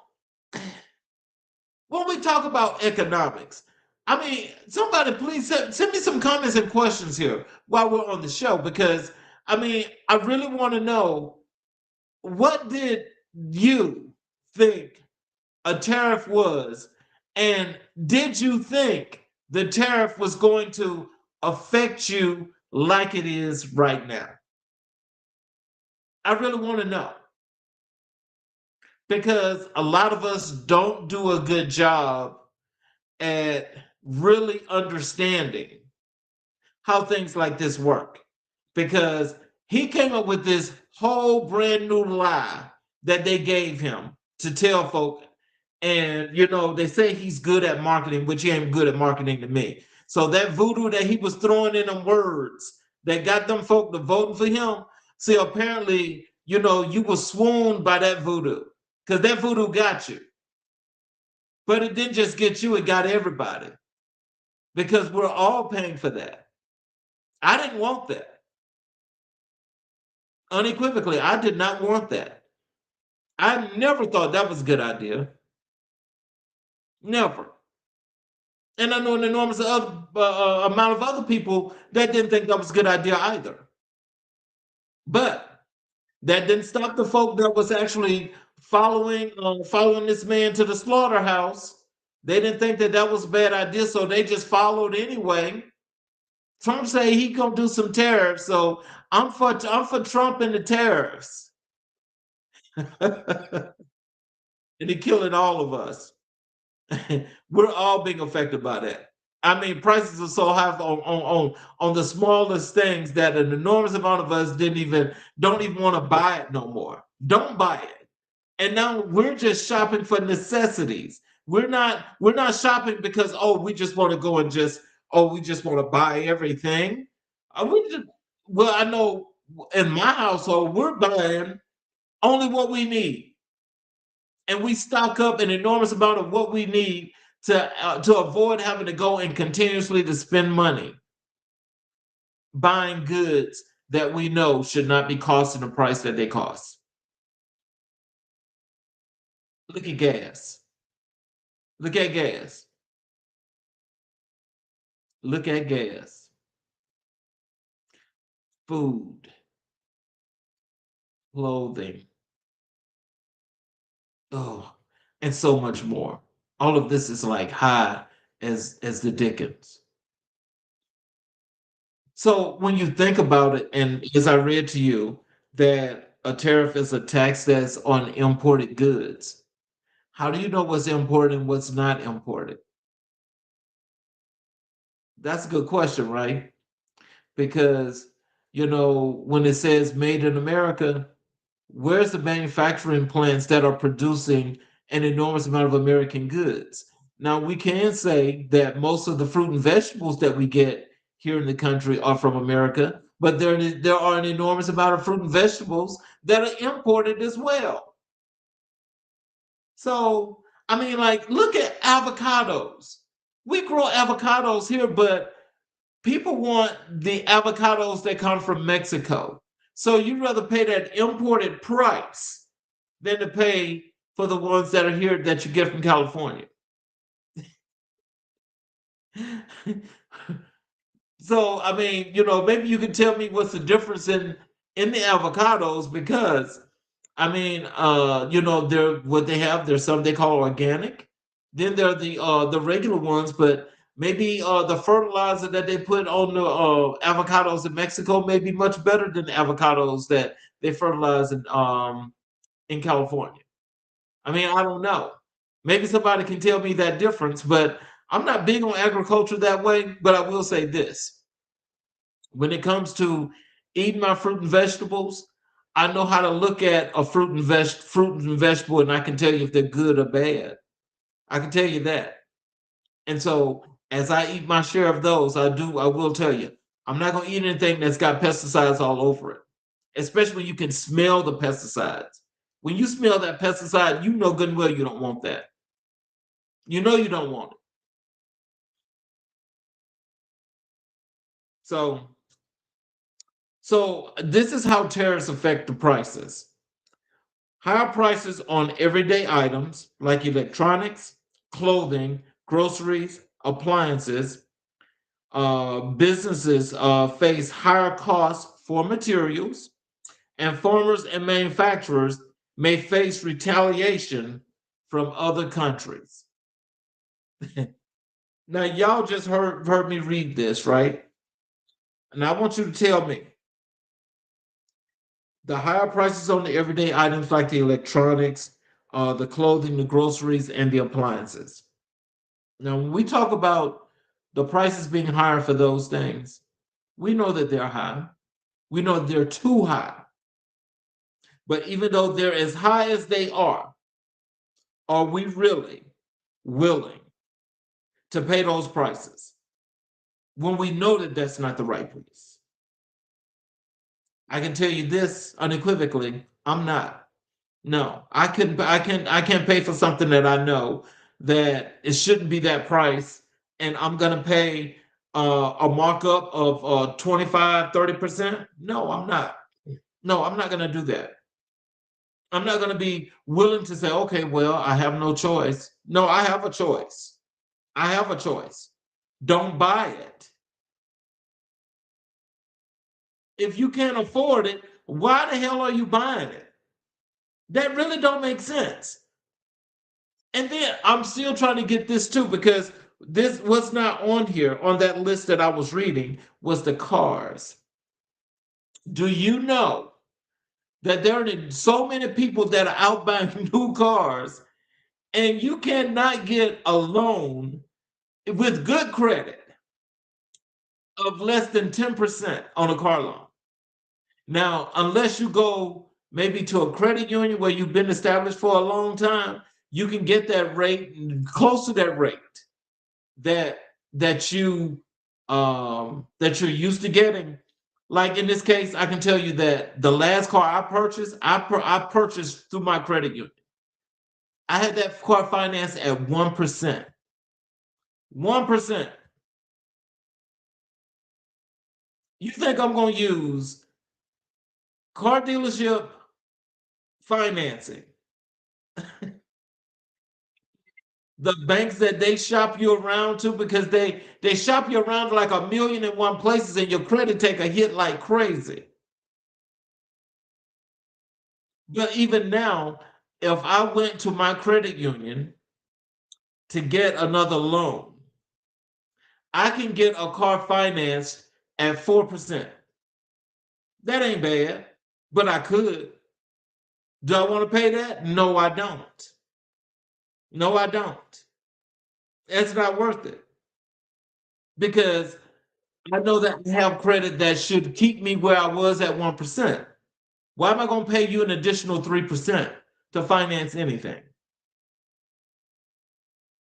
when we talk about economics, I mean, somebody please send me some comments and questions here while we're on the show because I mean, I really want to know what did you think a tariff was, and did you think the tariff was going to affect you like it is right now? I really want to know because a lot of us don't do a good job at really understanding how things like this work because he came up with this whole brand new lie that they gave him to tell folk. And you know, they say he's good at marketing, which he ain't good at marketing to me. So that voodoo that he was throwing in them words that got them folk to voting for him. See, apparently, you know, you were swooned by that voodoo because that voodoo got you. But it didn't just get you, it got everybody because we're all paying for that. I didn't want that. Unequivocally, I did not want that. I never thought that was a good idea. Never. And I know an enormous amount of other people that didn't think that was a good idea either. But that didn't stop the folk that was actually following this man to the slaughterhouse. They didn't think that that was a bad idea, so they just followed anyway. Trump say he gonna do some tariffs, so I'm for Trump and the tariffs, and he killing all of us. We're all being affected by that. I mean, prices are so high on the smallest things that an enormous amount of us don't even want to buy it no more. Don't buy it. And now we're just shopping for necessities. We're not shopping because we just want to go and we just want to buy everything. We just well, I know in my household we're buying only what we need, and we stock up an enormous amount of what we need to avoid having to go and continuously to spend money buying goods that we know should not be costing the price that they cost. Look at gas. Look at gas. Look at gas. Food, clothing, oh, and so much more. All of this is like high as the Dickens. So when you think about it, and as I read to you, that a tariff is a tax that's on imported goods. How do you know what's imported and what's not imported? That's a good question, right? Because, you know, when it says made in America, where's the manufacturing plants that are producing an enormous amount of American goods? Now, we can say that most of the fruit and vegetables that we get here in the country are from America, but there are an enormous amount of fruit and vegetables that are imported as well. So, I mean, like, look at avocados. We grow avocados here, but people want the avocados that come from Mexico. So you'd rather pay that imported price than to pay for the ones that are here that you get from California. So I mean, maybe you can tell me what's the difference in the avocados, because I mean, they're what they have. There's some they call organic. Then there are the regular ones, but maybe the fertilizer that they put on the avocados in Mexico may be much better than the avocados that they fertilize in California. I mean, I don't know. Maybe somebody can tell me that difference, but I'm not big on agriculture that way. But I will say this: when it comes to eating my fruit and vegetables, I know how to look at a fruit and vegetable, and I can tell you if they're good or bad. I can tell you that. And so as I eat my share of those, I will tell you, I'm not gonna eat anything that's got pesticides all over it. Especially when you can smell the pesticides. When you smell that pesticide, you know good and well you don't want that. You know you don't want it. So this is how tariffs affect the prices. Higher prices on everyday items like electronics, clothing, groceries, appliances. Businesses face higher costs for materials, and farmers and manufacturers may face retaliation from other countries. Now, y'all just heard me read this, right? And I want you to tell me the higher prices on the everyday items like the electronics, the clothing, the groceries, and the appliances. Now, when we talk about the prices being higher for those things, we know that they're high. We know they're too high. But even though they're as high as they are we really willing to pay those prices when we know that that's not the right price? I can tell you this unequivocally, I'm not. No, I can't pay for something that I know that it shouldn't be that price, and I'm gonna pay a markup of 25, 30%. No, I'm not. No, I'm not gonna do that. I'm not gonna be willing to say, okay, well, I have no choice. No, I have a choice. I have a choice. Don't buy it. If you can't afford it, why the hell are you buying it? That really don't make sense. And then I'm still trying to get this too, because this was not on here on that list that I was reading was the cars. Do you know that there are so many people that are out buying new cars, and you cannot get a loan with good credit of less than 10% on a car loan? Now, unless you go maybe to a credit union where you've been established for a long time, you can get that rate, close to that rate that that you that you're used to getting. Like in this case, I can tell you that the last car I purchased, I purchased through my credit union. I had that car financed at 1%. 1%. You think I'm going to use car dealership financing, the banks that they shop you around to, because they shop you around like a million and one places, and your credit take a hit like crazy. But even now, if I went to my credit union to get another loan, I can get a car financed at 4%. That ain't bad, but I could. Do I want to pay that? No, I don't. No, I don't. It's not worth it, because I know that I have credit that should keep me where I was at 1%. Why am I going to pay you an additional 3% to finance anything?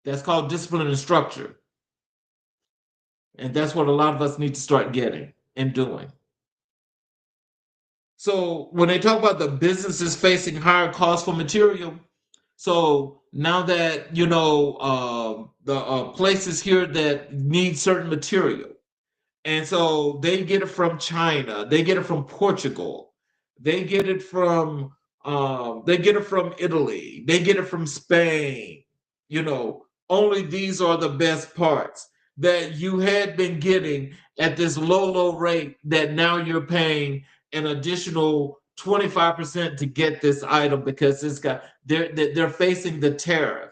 That's called discipline and structure. And that's what a lot of us need to start getting and doing. So when they talk about the businesses facing higher costs for material, so now that the places here that need certain material, and so they get it from China, they get it from Portugal, they get it from Italy, they get it from Spain. Only these are the best parts. that you had been getting at this low rate that now you're paying an additional 25% to get this item because they're facing the tariff.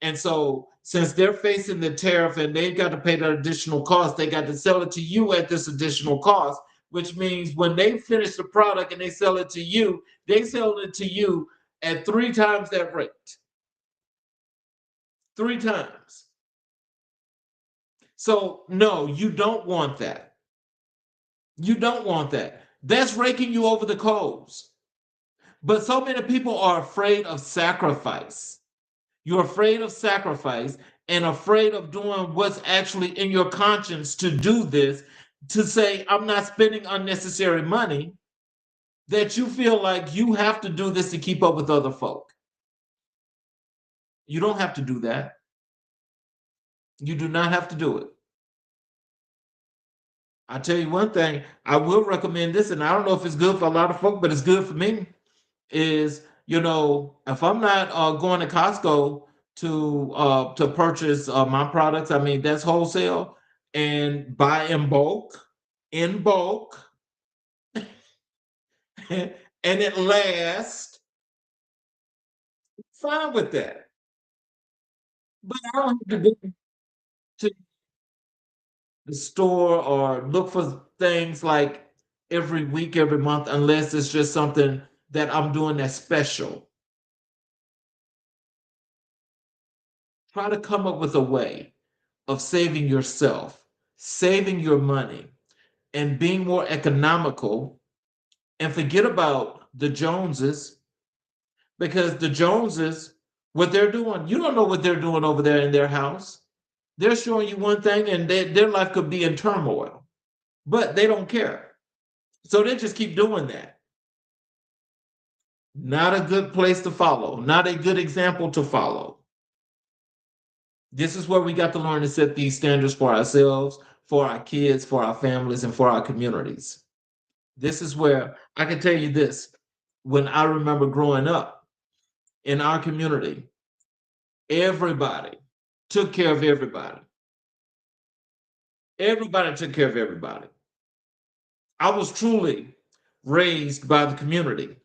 And so since they're facing the tariff and they've got to pay that additional cost, they got to sell it to you at this additional cost, which means when they finish the product and they sell it to you, they sell it to you at 3 times that rate. 3 times. So no, you don't want that. You don't want that. That's raking you over the coals. But so many people are afraid of sacrifice. You're afraid of sacrifice and afraid of doing what's actually in your conscience to do this, to say, I'm not spending unnecessary money, that you feel like you have to do this to keep up with other folk. You don't have to do that. You do not have to do it. I tell you one thing, I will recommend this, and I don't know if it's good for a lot of folk, but it's good for me. Is if I'm not going to Costco to purchase my products, I mean that's wholesale and buy in bulk, and it lasts. Fine with that, but I don't have to go to the store or look for things like every week, every month, unless it's just something that I'm doing that's special. Try to come up with a way of saving yourself, saving your money, and being more economical, and forget about the Joneses, because the Joneses, what they're doing, you don't know what they're doing over there in their house. They're showing you one thing and their life could be in turmoil, but they don't care. So they just keep doing that. Not a good place to follow, not a good example to follow. This is where we got to learn to set these standards for ourselves, for our kids, for our families, and for our communities. This is where I can tell you this. When I remember growing up in our community, everybody took care of everybody. Everybody took care of everybody. I was truly raised by the community.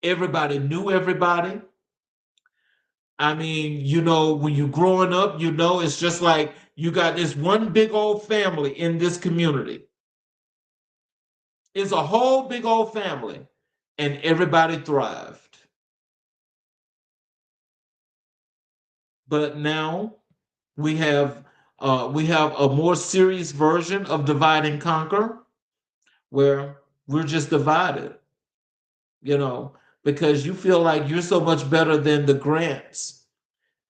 Everybody knew everybody. I mean, when you're growing up, it's just like you got this one big old family in this community. It's a whole big old family, and everybody thrived. But now we have a more serious version of divide and conquer, where we're just divided, because you feel like you're so much better than the Grants,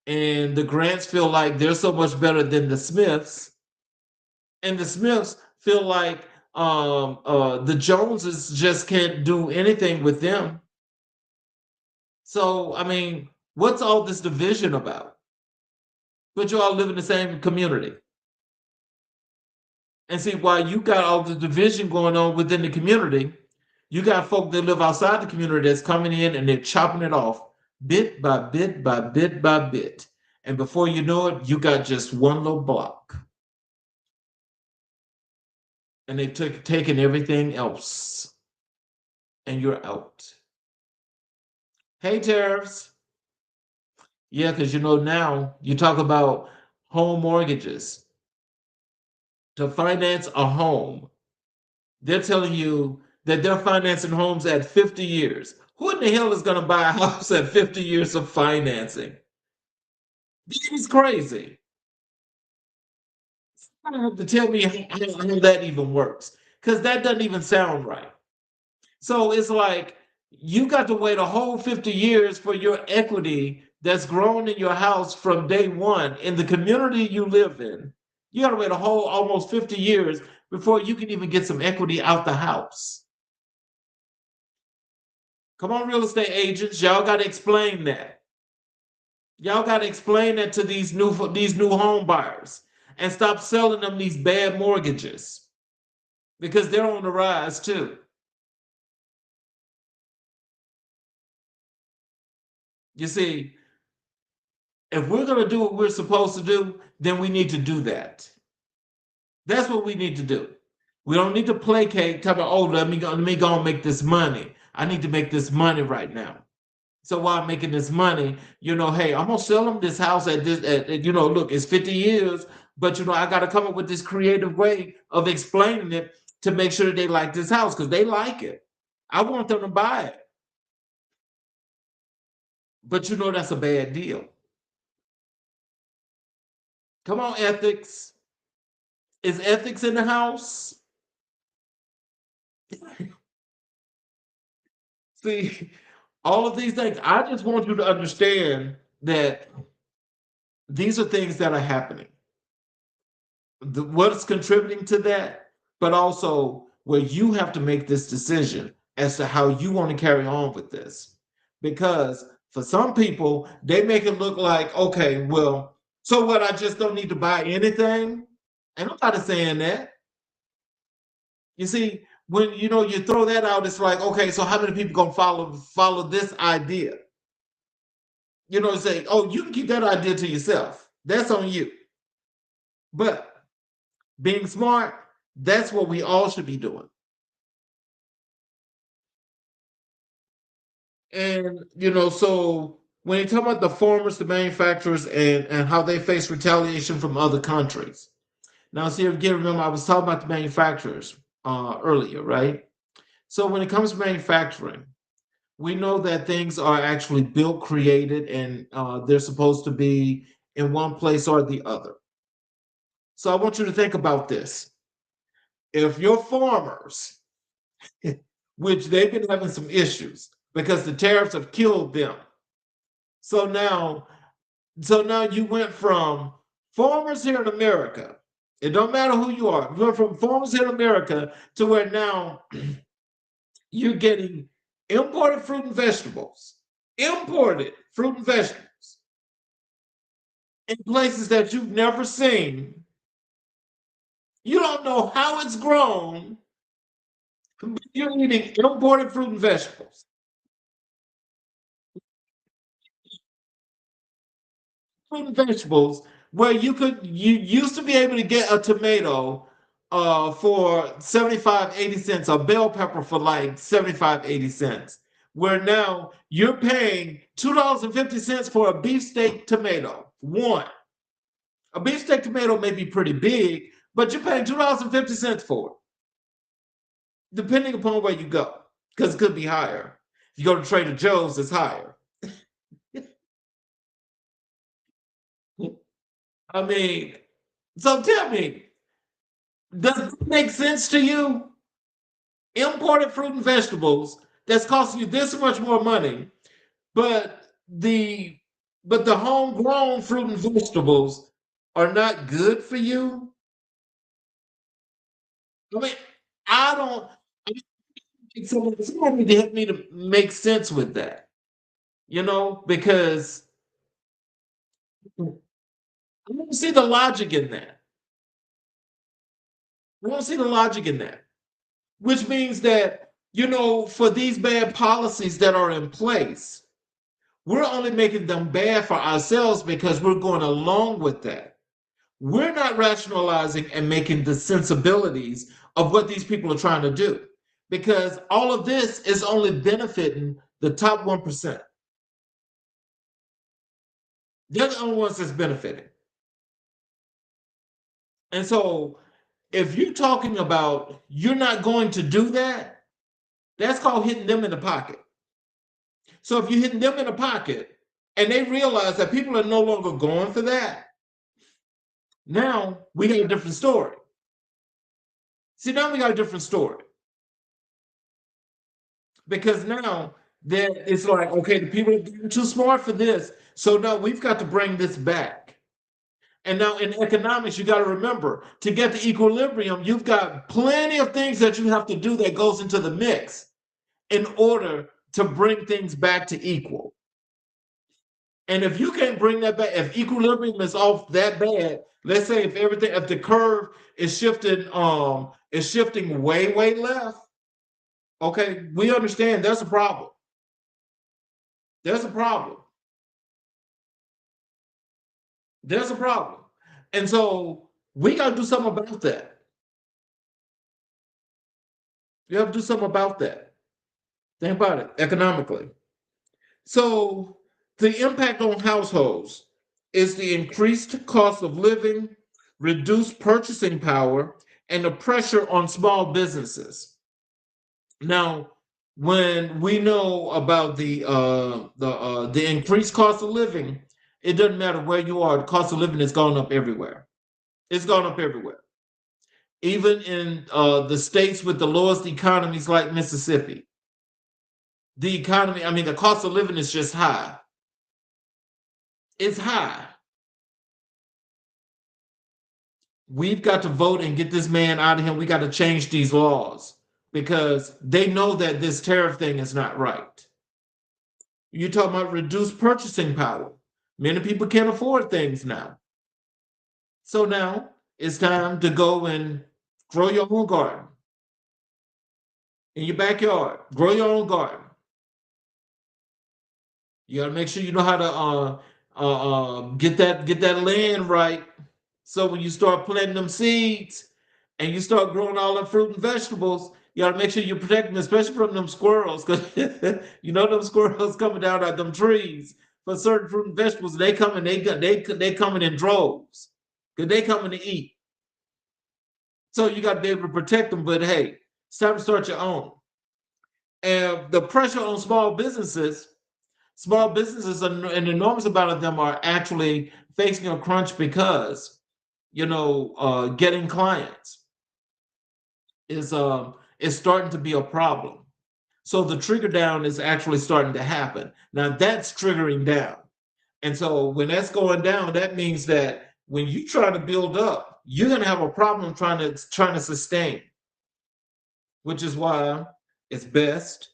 and the Grants feel like they're so much better than the Smiths, and the Smiths feel like the Joneses just can't do anything with them. So, I mean, what's all this division about? But you all live in the same community. And see, while you got all the division going on within the community, you got folk that live outside the community that's coming in and they're chopping it off bit by bit by bit by bit. And before you know it, you got just one little block. And they've taken everything else. And you're out. Hey, Tariffs. Yeah, because now you talk about home mortgages. To finance a home, they're telling you that they're financing homes at 50 years. Who in the hell is going to buy a house at 50 years of financing? This is crazy. I don't have to tell me how that even works, because that doesn't even sound right. So it's like you got to wait a whole 50 years for your equity that's grown in your house from day one in the community you live in. You got to wait a whole almost 50 years before you can even get some equity out the house. Come on, real estate agents, y'all got to explain that. Y'all got to explain that to these new home buyers, and stop selling them these bad mortgages, because they're on the rise too. You see, If we're going to do what we're supposed to do, then we need to do that. That's what we need to do. We don't need to placate, talk about, oh, let me go and make this money. I need to make this money right now. So while I'm making this money, hey, I'm gonna sell them this house at this, look, it's 50 years, but I got to come up with this creative way of explaining it to make sure that they like this house because they like it. I want them to buy it, but that's a bad deal. Come on, ethics. Is ethics in the house? See, all of these things. I just want you to understand that these are things that are happening. What's contributing to that, but also where you have to make this decision as to how you want to carry on with this. Because for some people, they make it look like, okay, well, so what? I just don't need to buy anything. And I'm not saying that. You see, when you throw that out, it's like, okay, so how many people gonna follow this idea? Say, oh, you can keep that idea to yourself. That's on you. But being smart, that's what we all should be doing. And so when you talk about the farmers, the manufacturers, and how they face retaliation from other countries. Now, see, again, remember I was talking about the manufacturers earlier, right? So when it comes to manufacturing, we know that things are actually built, created, and they're supposed to be in one place or the other. So I want you to think about this. If your farmers, which they've been having some issues because the tariffs have killed them. So now you went from farmers here in America. It don't matter who you are. You went from farmers here in America to where now you're getting imported fruit and vegetables. Imported fruit and vegetables in places that you've never seen. You don't know how it's grown, but you're eating imported fruit and vegetables. Fruit and vegetables where you used to be able to get a tomato for 75, 80 cents, a bell pepper for like 75, 80 cents, where now you're paying $2.50 for a beefsteak tomato. One. A beefsteak tomato may be pretty big, but you're paying $2.50 for it, depending upon where you go, because it could be higher. If you go to Trader Joe's, it's higher. I mean, so tell me, does it make sense to you? Imported fruit and vegetables that's costing you this much more money, but the homegrown fruit and vegetables are not good for you. I mean, I don't. I mean, somebody need to help me to make sense with that, because I don't see the logic in that. I don't see the logic in that, which means that for these bad policies that are in place, we're only making them bad for ourselves because we're going along with that. We're not rationalizing and making the sensibilities of what these people are trying to do because all of this is only benefiting the top 1%. They're the only ones that's benefiting. And so if you're talking about you're not going to do that, that's called hitting them in the pocket. So if you're hitting them in the pocket and they realize that people are no longer going for that, now we got a different story. See, now we got a different story. Because now then it's like, okay, the people are too smart for this. So now we've got to bring this back. And now in economics, you got to remember to get to equilibrium, you've got plenty of things that you have to do that goes into the mix in order to bring things back to equal. And if you can't bring that back, if equilibrium is off that bad, let's say if the curve is shifting way, way left, okay, we understand there's a problem. There's a problem. There's a problem. And so we got to do something about that. You have to do something about that. Think about it economically. So the impact on households is the increased cost of living, reduced purchasing power, and the pressure on small businesses. Now, when we know about the increased cost of living, it doesn't matter where you are. The cost of living has gone up everywhere. It's gone up everywhere. Even in the states with the lowest economies like Mississippi, the economy, I mean, the cost of living is just high. It's high. We've got to vote and get this man out of here. We got to change these laws because they know that this tariff thing is not right. You're talking about reduced purchasing power. Many people can't afford things now. So now it's time to go and grow your own garden in your backyard. Grow your own garden. You got to make sure you know how to get that land right. So when you start planting them seeds and you start growing all the fruit and vegetables, you got to make sure you protect them, especially from them squirrels, because you know them squirrels coming down at them trees for certain fruit and vegetables. They coming, they coming in droves because they coming to eat. So you got to be able to protect them. But hey, it's time to start your own. And the pressure on small businesses, an enormous amount of them are actually facing a crunch because getting clients is starting to be a problem. So the trigger down is actually starting to happen. Now that's triggering down. And so when that's going down, that means that when you try to build up, you're going to have a problem trying to sustain, which is why it's best,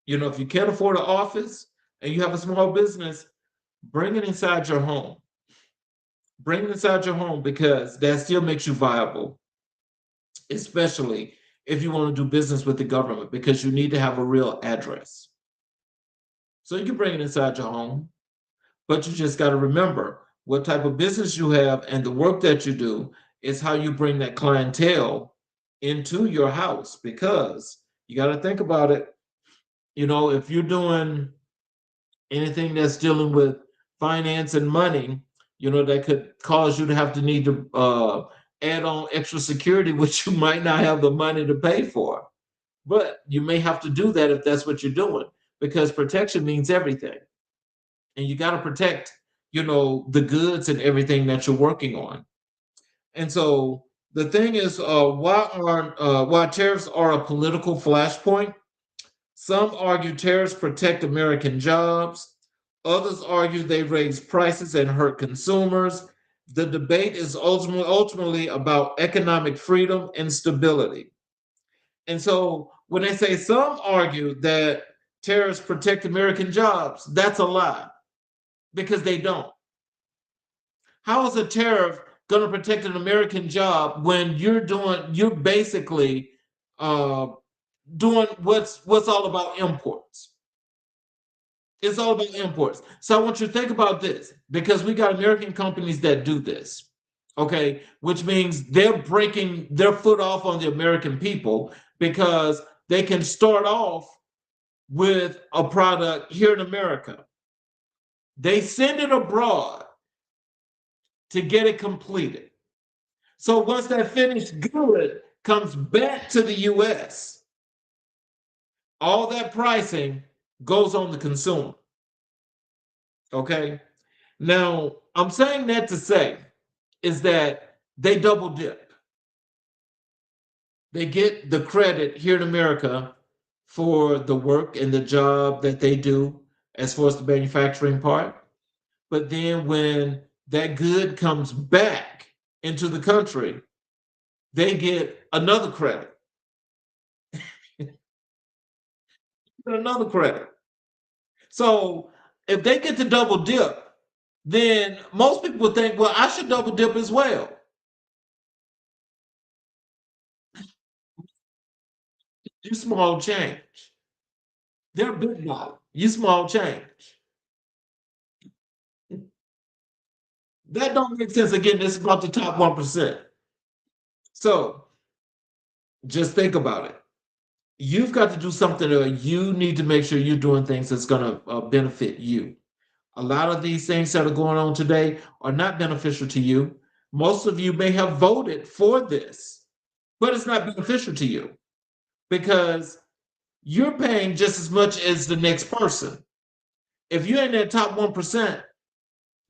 if you can't afford an office and you have a small business, bring it inside your home. Bring it inside your home because that still makes you viable, especially if you want to do business with the government, because you need to have a real address. So you can bring it inside your home, but you just got to remember what type of business you have and the work that you do is how you bring that clientele into your house, because you got to think about it. If you're doing anything that's dealing with finance and money, that could cause you to have to need to add on extra security, which you might not have the money to pay for. But you may have to do that if that's what you're doing, because protection means everything. And you got to protect, the goods and everything that you're working on. And so the thing is, why tariffs are a political flashpoint? Some argue tariffs protect American jobs. Others argue they raise prices and hurt consumers. The debate is ultimately about economic freedom and stability. And so when they say some argue that tariffs protect American jobs, that's a lie, because they don't. How is a tariff going to protect an American job when you're basically doing what's all about imports? It's all about imports. So I want you to think about this, because we got American companies that do this, okay? Which means they're breaking their foot off on the American people because they can start off with a product here in America. They send it abroad to get it completed. So once that finished good comes back to the US, all that pricing goes on the consumer. Okay. Now, I'm saying that to say is that they double dip. They get the credit here in America for the work and the job that they do as far as the manufacturing part. But then when that good comes back into the country, they get another credit. Another credit. So if they get to double dip, then most people would think, well, I should double dip as well. You small change. They're big dollar. You small change. That don't make sense. Again, this is about the top 1%. So just think about it. You've got to do something, or you need to make sure you're doing things that's going to benefit you. A lot of these things that are going on today are not beneficial to you. Most of you may have voted for this, but it's not beneficial to you because you're paying just as much as the next person. If you're in that top 1%,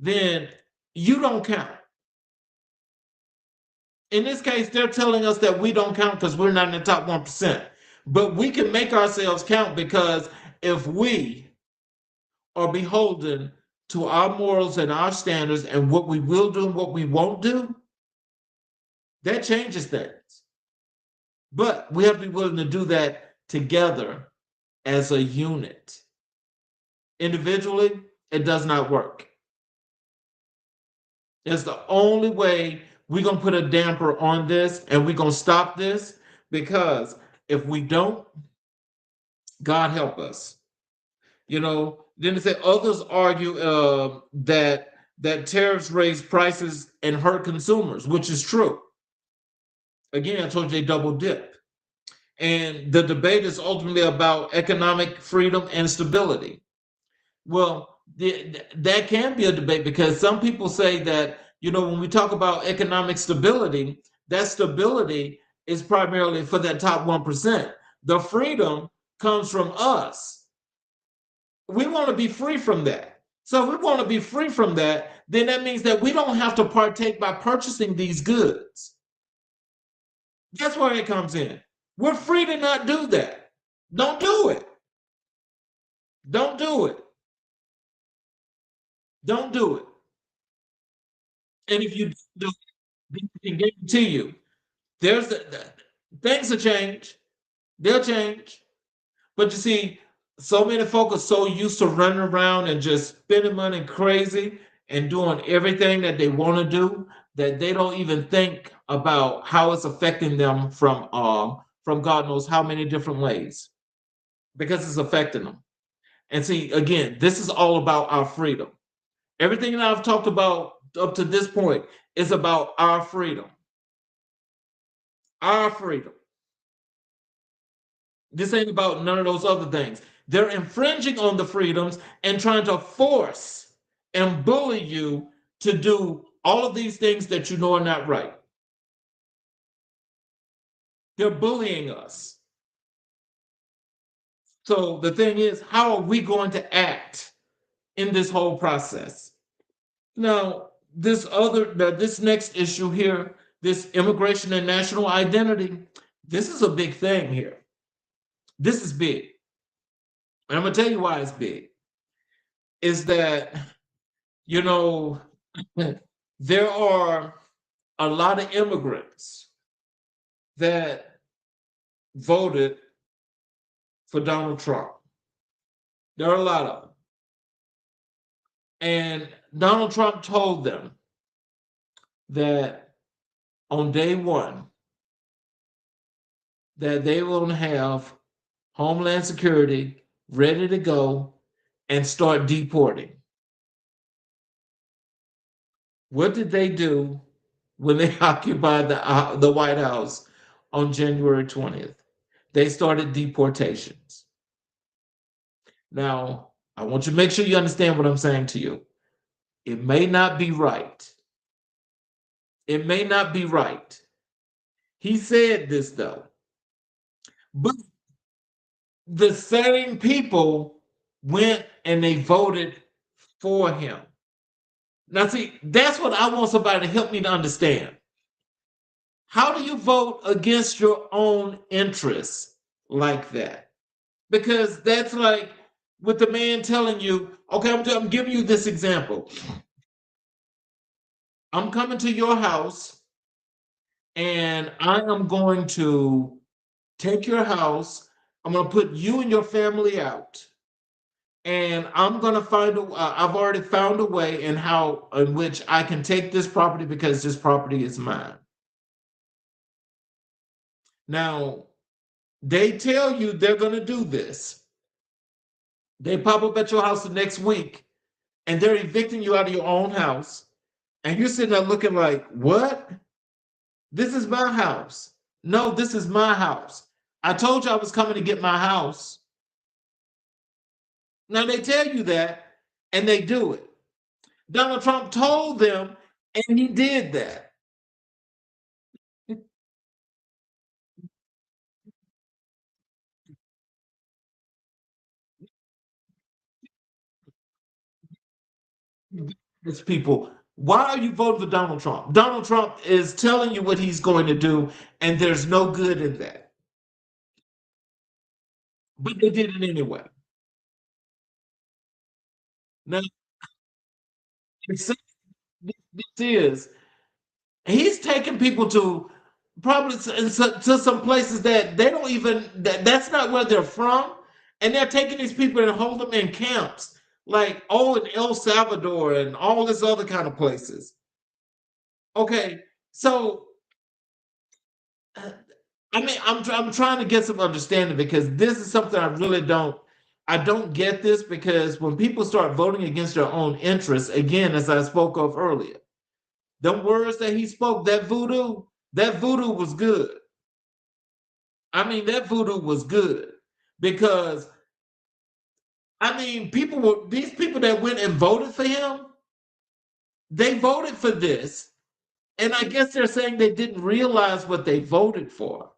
then you don't count. In this case, they're telling us that we don't count because we're not in the top 1%. But we can make ourselves count, because if we are beholden to our morals and our standards and what we will do and what we won't do, that changes things. But we have to be willing to do that together as a unit. Individually, it does not work. It's the only way we're going to put a damper on this, and we're going to stop this, because if we don't, God help us. Then they say others argue that tariffs raise prices and hurt consumers, which is true. Again, I told you they double dip. And the debate is ultimately about economic freedom and stability. Well, that can be a debate, because some people say that, when we talk about economic stability, that stability is primarily for that top 1%. The freedom comes from us. We want to be free from that. So if we want to be free from that, then that means that we don't have to partake by purchasing these goods. That's where it comes in. We're free to not do that. Don't do it. Don't do it. Don't do it. And if you do, then I can guarantee you, things will change. They'll change. But you see, so many folk are so used to running around and just spending money crazy and doing everything that they want to do, that they don't even think about how it's affecting them from God knows how many different ways, because it's affecting them. And see, again, this is all about our freedom. Everything that I've talked about up to this point is about our freedom. Our freedom. This ain't about none of those other things. They're infringing on the freedoms and trying to force and bully you to do all of these things that you know are not right. They're bullying us. So the thing is, how are we going to act in this whole process? Now, this next issue here, this immigration and national identity, this is a big thing here. This is big. And I'm going to tell you why it's big. Is that, there are a lot of immigrants that voted for Donald Trump. There are a lot of them. And Donald Trump told them that on day one, that they will have Homeland Security ready to go and start deporting. What did they do when they occupied the White House on January 20th? They started deportations. Now, I want you to make sure you understand what I'm saying to you. It may not be right. It may not be right. He said this, though. But the same people went and they voted for him. Now, see, that's what I want somebody to help me to understand. How do you vote against your own interests like that? Because that's like with the man telling you, okay, I'm giving you this example. I'm coming to your house and I am going to take your house. I'm going to put you and your family out. And I'm going to I've already found a way in which I can take this property, because this property is mine. Now, they tell you they're going to do this. They pop up at your house the next week and they're evicting you out of your own house. And you're sitting there looking like, what? This is my house. No, this is my house. I told you I was coming to get my house. Now they tell you that and they do it. Donald Trump told them and he did that. It's people. Why are you voting for Donald Trump? Donald Trump is telling you what he's going to do, and there's no good in that. But they did it anyway. Now, this is he's taking people to probably to some places that they don't even that's not where they're from, and they're taking these people and hold them in camps like in El Salvador and all this other kind of places. Okay, so I mean, I'm trying to get some understanding because this is something I don't get this because when people start voting against their own interests, again, as I spoke of earlier, the words that he spoke, that voodoo was good. I mean, that voodoo was good because I mean, these people that went and voted for him, they voted for this, and I guess they're saying they didn't realize what they voted for.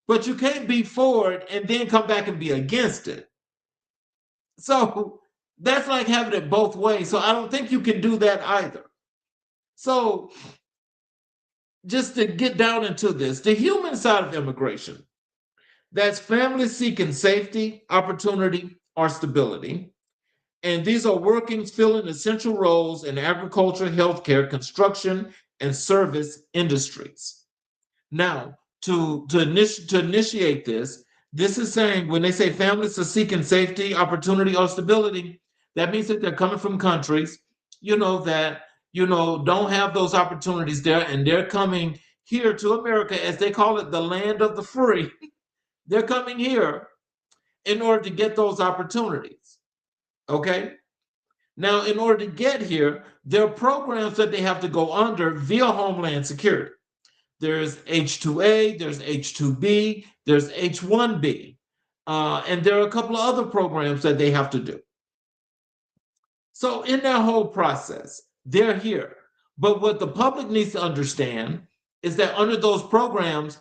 But you can't be for it and then come back and be against it. So that's like having it both ways. So I don't think you can do that either. So just to get down into this, the human side of immigration, that's families seeking safety, opportunity, or stability. And these are workings filling essential roles in agriculture, healthcare, construction, and service industries. Now, to initiate this is saying when they say families are seeking safety, opportunity, or stability, that means that they're coming from countries, that don't have those opportunities there, and they're coming here to America, as they call it, the land of the free. They're coming here in order to get those opportunities. Okay. Now, in order to get here, there are programs that they have to go under via Homeland Security. There's H2A, there's H2B, there's H1B, and there are a couple of other programs that they have to do. So in that whole process, they're here. But what the public needs to understand is that under those programs,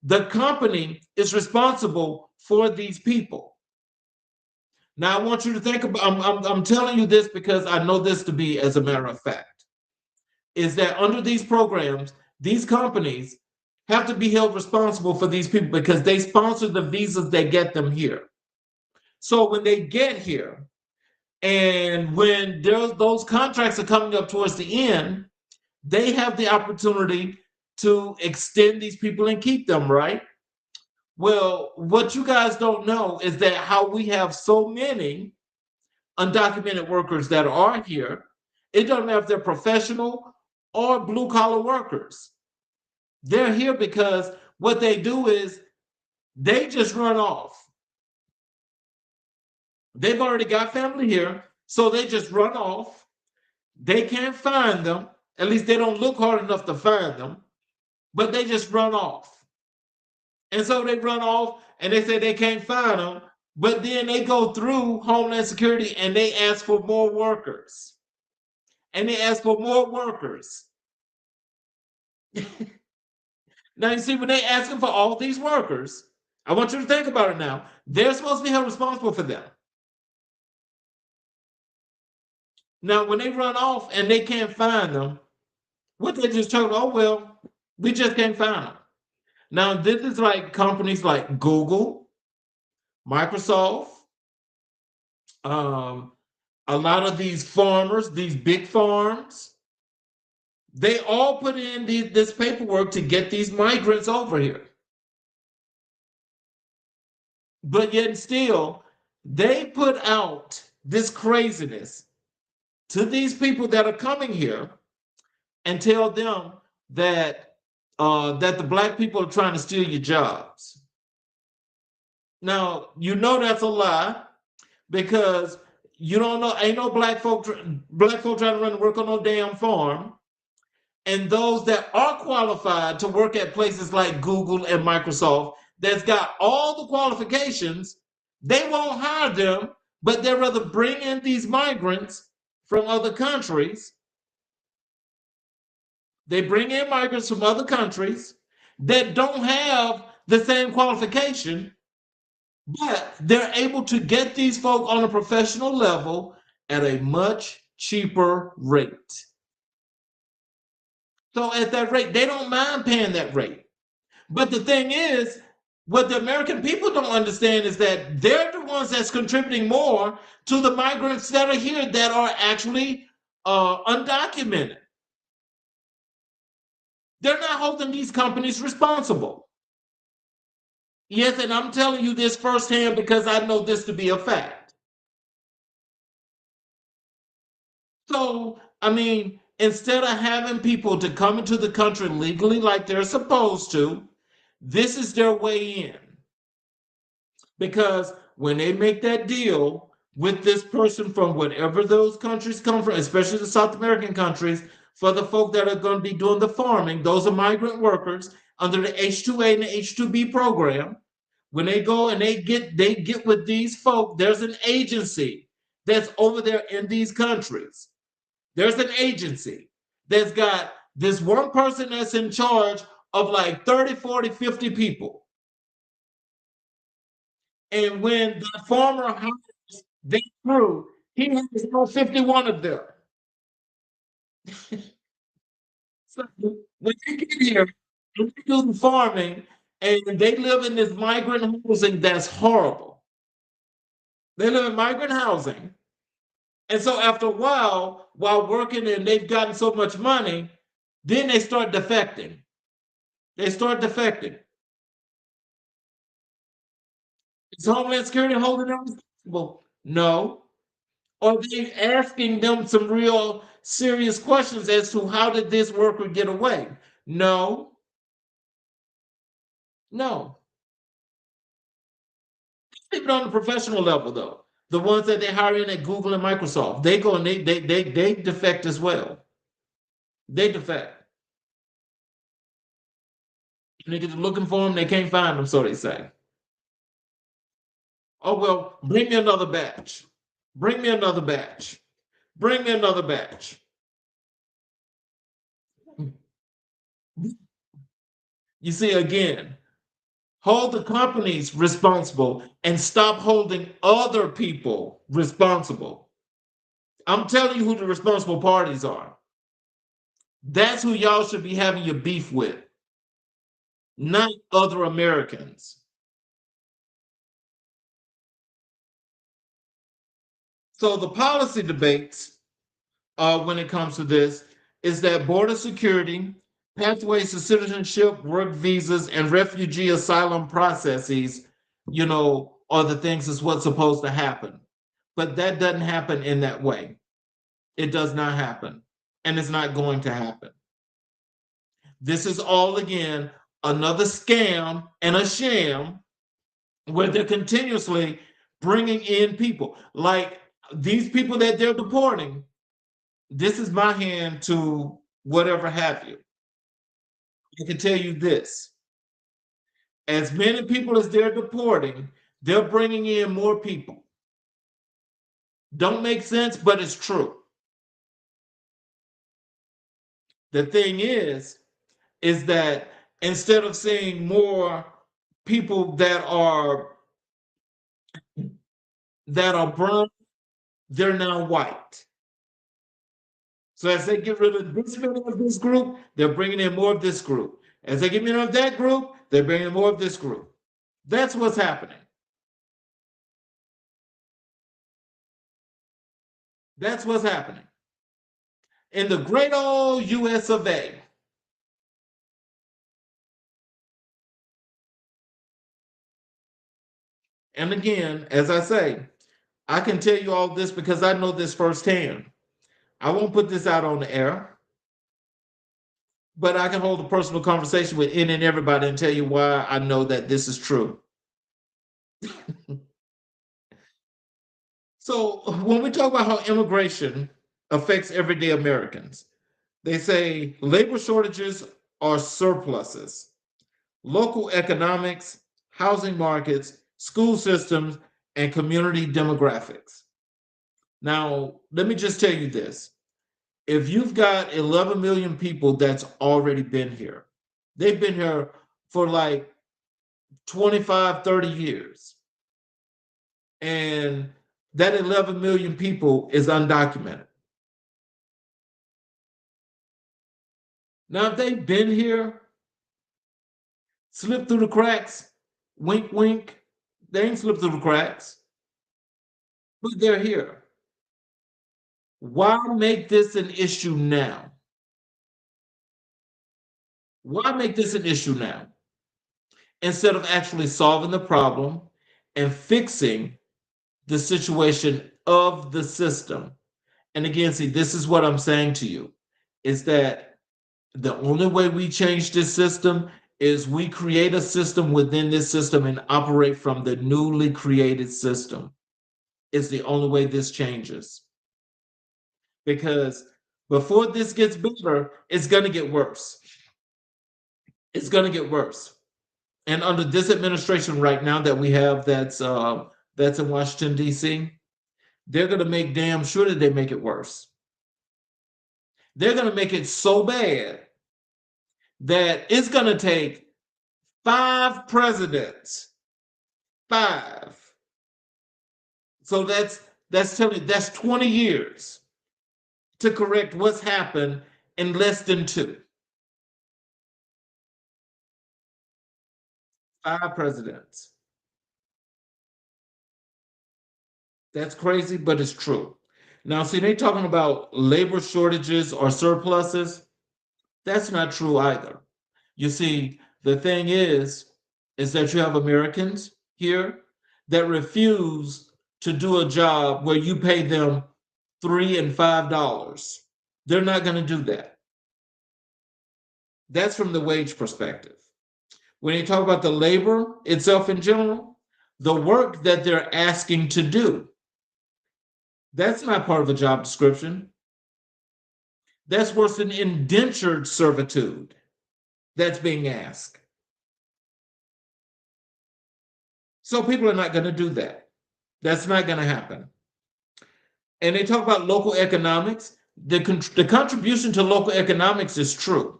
the company is responsible for these people. Now, I want you to think about, I'm telling you this because I know this to be as a matter of fact, is that under these programs, these companies have to be held responsible for these people because they sponsor the visas that get them here. So when they get here, and when those contracts are coming up towards the end, they have the opportunity to extend these people and keep them, right? Well, what you guys don't know is that how we have so many undocumented workers that are here, it doesn't matter if they're professional or blue collar workers. They're here because what they do is they just run off. They've already got family here, so they just run off. They can't find them. At least they don't look hard enough to find them, but they just run off. And so they run off and they say they can't find them, but then they go through Homeland Security and they ask for more workers. And they ask for more workers. Now, you see, when they asking for all these workers, I want you to think about it now. They're supposed to be held responsible for them. Now, when they run off and they can't find them, what they just told, oh, well, we just can't find them. Now, this is like companies like Google, Microsoft, a lot of these farmers, these big farms, they all put in this paperwork to get these migrants over here. But yet still, they put out this craziness to these people that are coming here and tell them that that the black people are trying to steal your jobs. Now, that's a lie because you don't know, ain't no black folk trying to run to work on no damn farm. And those that are qualified to work at places like Google and Microsoft, that's got all the qualifications, they won't hire them, but they'd rather bring in these migrants from other countries. They bring in migrants from other countries that don't have the same qualification, but they're able to get these folk on a professional level at a much cheaper rate. So at that rate, they don't mind paying that rate. But the thing is, what the American people don't understand is that they're the ones that's contributing more to the migrants that are here that are actually undocumented. They're not holding these companies responsible. Yes, and I'm telling you this firsthand because I know this to be a fact. So, I mean, instead of having people to come into the country legally like they're supposed to, this is their way in. Because when they make that deal with this person from whatever those countries come from, especially the South American countries, for the folk that are going to be doing the farming, those are migrant workers under the H-2A and the H-2B program. When they go and they get with these folk, there's an agency that's over there in these countries. There's an agency that's got this one person that's in charge of like 30, 40, 50 people. And when the farmer hires their crew, he has all 51 of them. So when they get here, and they do the farming, and they live in this migrant housing that's horrible. They live in migrant housing. And so after a while working and they've gotten so much money, then they start defecting. They start defecting. Is Homeland Security holding them responsible? No. Are they asking them some real serious questions as to how did this worker get away? No. No. Even on the professional level, though, the ones that they hire in at Google and Microsoft, they go and they defect as well. They defect. And they get to looking for them, they can't find them, so they say. Oh well, bring me another batch. Bring me another batch. Bring me another batch. You see, again, hold the companies responsible and stop holding other people responsible. I'm telling you who the responsible parties are. That's who y'all should be having your beef with, not other Americans. So the policy debates when it comes to this is that border security, pathways to citizenship, work visas, and refugee asylum processes, are the things that's what's supposed to happen. But that doesn't happen in that way. It does not happen. And it's not going to happen. This is all, again, another scam and a sham where they're continuously bringing in people. Like these people that they're deporting, this is my hand to whatever have you. I can tell you this. As many people as they're deporting, they're bringing in more people. Don't make sense, but it's true. The thing is that instead of seeing more people that are brown, they're now white. So as they get rid of this member of this group, they're bringing in more of this group. As they get rid of that group, they're bringing in more of this group. That's what's happening. That's what's happening. In the great old US of A. And again, as I say, I can tell you all this because I know this firsthand. I won't put this out on the air, but I can hold a personal conversation with any and everybody and tell you why I know that this is true. So when we talk about how immigration affects everyday Americans, They say labor shortages are surpluses. Local economics, housing markets, school systems, and community demographics. Now, let me just tell you this. If you've got 11 million people that's already been here, they've been here for like 25, 30 years, and that 11 million people is undocumented. Now, if they've been here, slipped through the cracks, wink, wink, they ain't slipped through the cracks, but they're here. Why make this an issue now? Why make this an issue now? Instead of actually solving the problem and fixing the situation of the system. And again, see, this is what I'm saying to you, is that the only way we change this system is we create a system within this system and operate from the newly created system. It's the only way this changes. Because before this gets better, it's going to get worse. It's going to get worse. And under this administration right now that we have that's in Washington, D.C., they're going to make damn sure that they make it worse. They're going to make it so bad that it's going to take 5 presidents. 5. So that's telling you that's 20 years to correct what's happened in less than 2. 5 presidents. That's crazy, but it's true. Now, see, they talking about labor shortages or surpluses. That's not true either. You see, the thing is that you have Americans here that refuse to do a job where you pay them $3 and $5. They're not going to do that. That's from the wage perspective. When you talk about the labor itself in general, the work that they're asking to do, that's not part of a job description. That's worse than indentured servitude that's being asked. So people are not going to do that. That's not going to happen. And they talk about local economics. The contribution to local economics is true.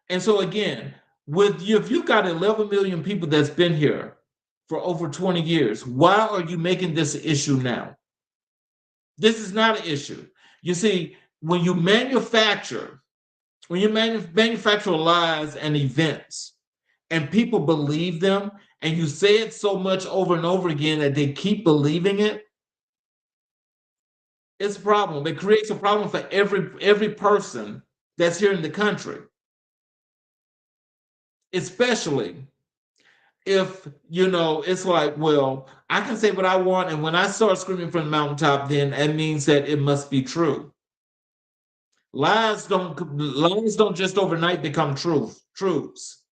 And so again, if you've got 11 million people that's been here for over 20 years, why are you making this an issue now? This is not an issue. You see, when you manufacture lies and events, and people believe them, and you say it so much over and over again that they keep believing it, it's a problem. It creates a problem for every person that's here in the country, especially if, it's like, well, I can say what I want, and when I start screaming from the mountaintop, then that means that it must be true. Lies don't just overnight become truths.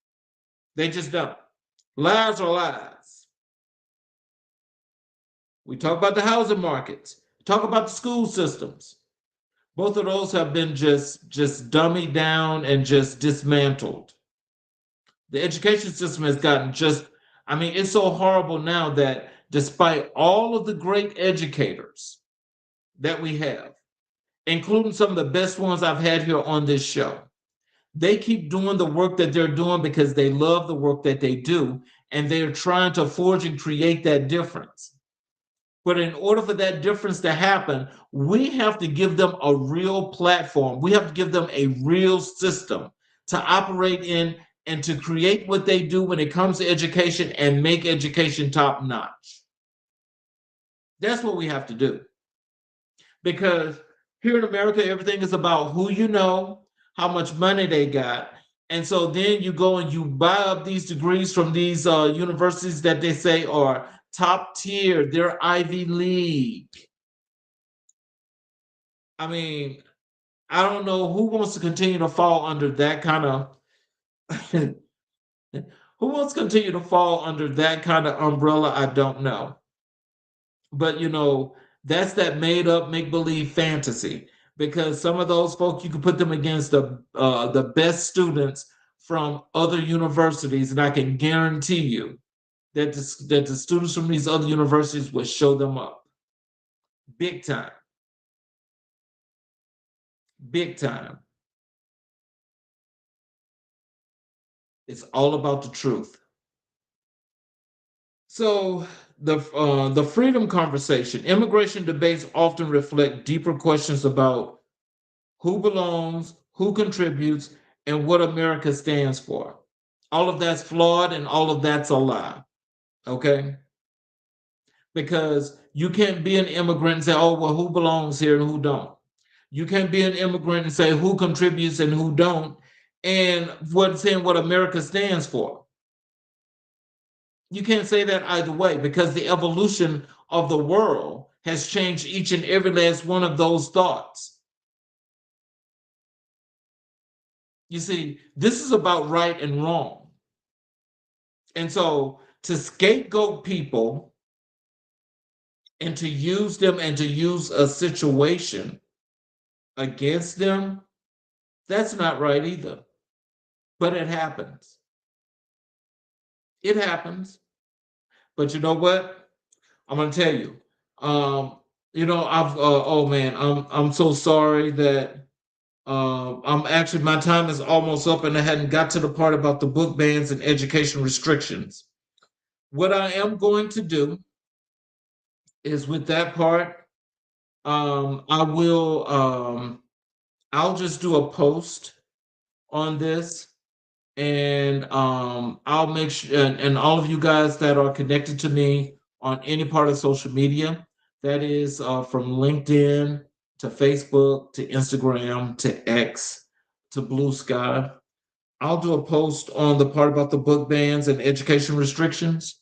They just don't. Lies are lies. We talk about the housing markets, talk about the school systems. Both of those have been just dummied down and just dismantled. The education system has gotten it's so horrible now that despite all of the great educators that we have, including some of the best ones I've had here on this show, they keep doing the work that they're doing because they love the work that they do, and they're trying to forge and create that difference. But in order for that difference to happen, we have to give them a real platform. We have to give them a real system to operate in and to create what they do when it comes to education and make education top notch. That's what we have to do. Because here in America, everything is about who you know, how much money they got. And so then you go and you buy up these degrees from these universities that they say are top tier, they're Ivy League. I mean, I don't know who wants to continue to fall under that kind of who wants to continue to fall under that kind of umbrella. I don't know. But that's that made up make believe fantasy because some of those folks, you can put them against the best students from other universities, and I can guarantee you that the students from these other universities will show them up big time, big time. It's all about the truth. So the freedom conversation, immigration debates often reflect deeper questions about who belongs, who contributes, and what America stands for. All of that's flawed and all of that's a lie. Okay? Because you can't be an immigrant and say, oh, well, who belongs here and who don't. You can't be an immigrant and say who contributes and who don't, and saying what America stands for. You can't say that either way, because the evolution of the world has changed each and every last one of those thoughts. You see, this is about right and wrong. And so to scapegoat people and to use them and to use a situation against them, that's not right either. But it happens. It happens. But you know what? I'm gonna tell you. I've oh man, I'm so sorry that I'm actually, my time is almost up and I hadn't got to the part about the book bans and education restrictions. What I am going to do is with that part, I will I'll just do a post on this, and I'll make sure, and all of you guys that are connected to me on any part of social media, that is from LinkedIn to Facebook to Instagram to X to Blue Sky. I'll do a post on the part about the book bans and education restrictions.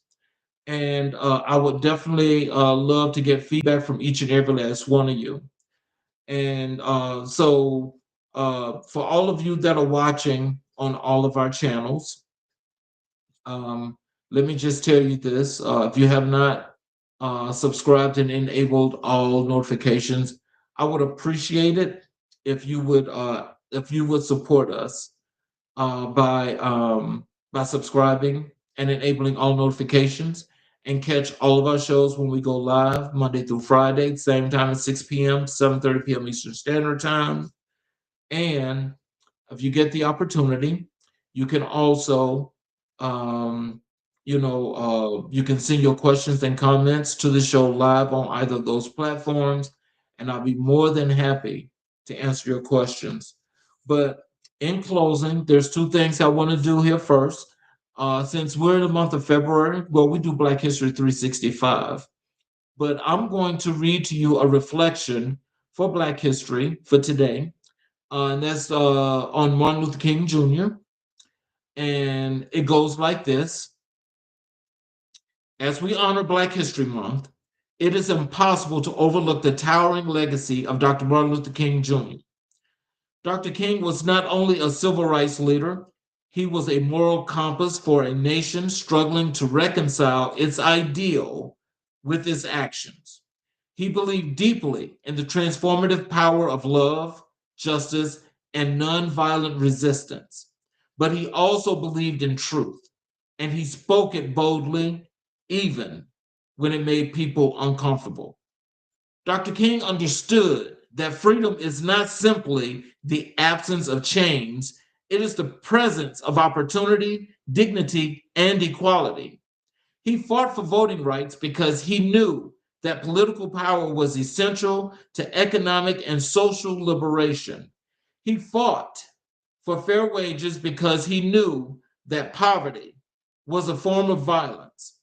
And I would definitely love to get feedback from each and every last one of you. And for all of you that are watching on all of our channels, let me just tell you this. If you have not subscribed and enabled all notifications, I would appreciate it if you would support us by subscribing and enabling all notifications, and catch all of our shows when we go live Monday through Friday, same time at 6 p.m., 7:30 p.m. Eastern Standard Time. And if you get the opportunity, you can also, you can send your questions and comments to the show live on either of those platforms, and I'll be more than happy to answer your questions. But in closing, there's two things I want to do here first. Since we're in the month of February, well, we do Black History 365, but I'm going to read to you a reflection for Black History for today, and that's on Martin Luther King Jr., and it goes like this. As we honor Black History Month, it is impossible to overlook the towering legacy of Dr. Martin Luther King Jr. Dr. King was not only a civil rights leader, he was a moral compass for a nation struggling to reconcile its ideal with its actions. He believed deeply in the transformative power of love, justice, and nonviolent resistance. But he also believed in truth, and he spoke it boldly, even when it made people uncomfortable. Dr. King understood that freedom is not simply the absence of chains, it is the presence of opportunity, dignity, and equality. He fought for voting rights because he knew that political power was essential to economic and social liberation. He fought for fair wages because he knew that poverty was a form of violence.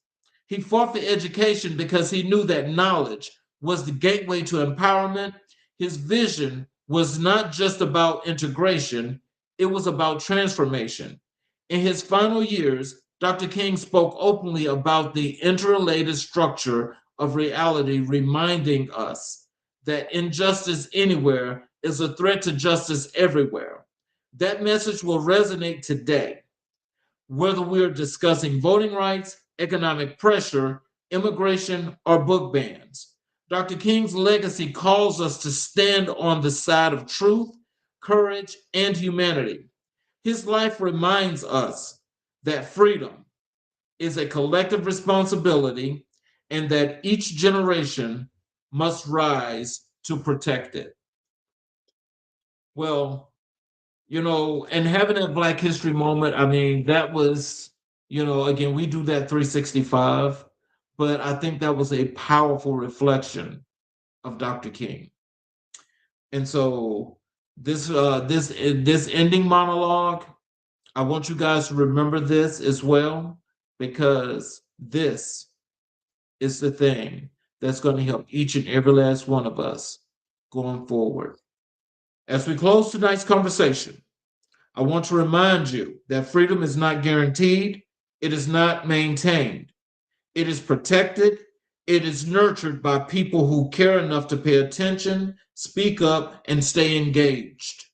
He fought for education because he knew that knowledge was the gateway to empowerment. His vision was not just about integration, it was about transformation. In his final years, Dr. King spoke openly about the interrelated structure of reality, reminding us that injustice anywhere is a threat to justice everywhere. That message will resonate today, whether we're discussing voting rights, economic pressure, immigration, or book bans. Dr. King's legacy calls us to stand on the side of truth, courage, and humanity. His life reminds us that freedom is a collective responsibility and that each generation must rise to protect it. Well, and having that Black History moment, I mean, that was, again, we do that 365, but I think that was a powerful reflection of Dr. King. And so this ending monologue, I want you guys to remember this as well, because this is the thing that's going to help each and every last one of us going forward. As we close tonight's conversation, I want to remind you that freedom is not guaranteed, it is not maintained, it is protected, it is nurtured by people who care enough to pay attention, speak up, and stay engaged.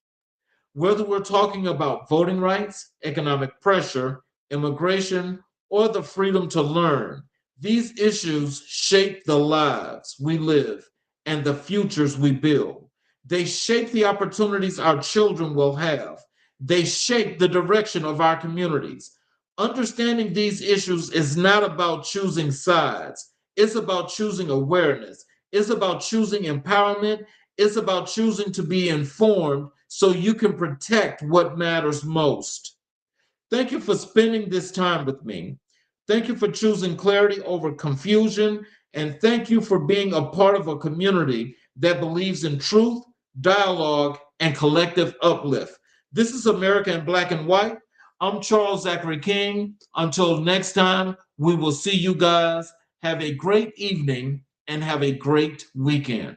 Whether we're talking about voting rights, economic pressure, immigration, or the freedom to learn, these issues shape the lives we live and the futures we build. They shape the opportunities our children will have. They shape the direction of our communities. Understanding these issues is not about choosing sides. It's about choosing awareness. It's about choosing empowerment. It's about choosing to be informed so you can protect what matters most. Thank you for spending this time with me. Thank you for choosing clarity over confusion. And thank you for being a part of a community that believes in truth, dialogue, and collective uplift. This is America in Black and White. I'm Charles Zackary King. Until next time, we will see you guys. Have a great evening and have a great weekend.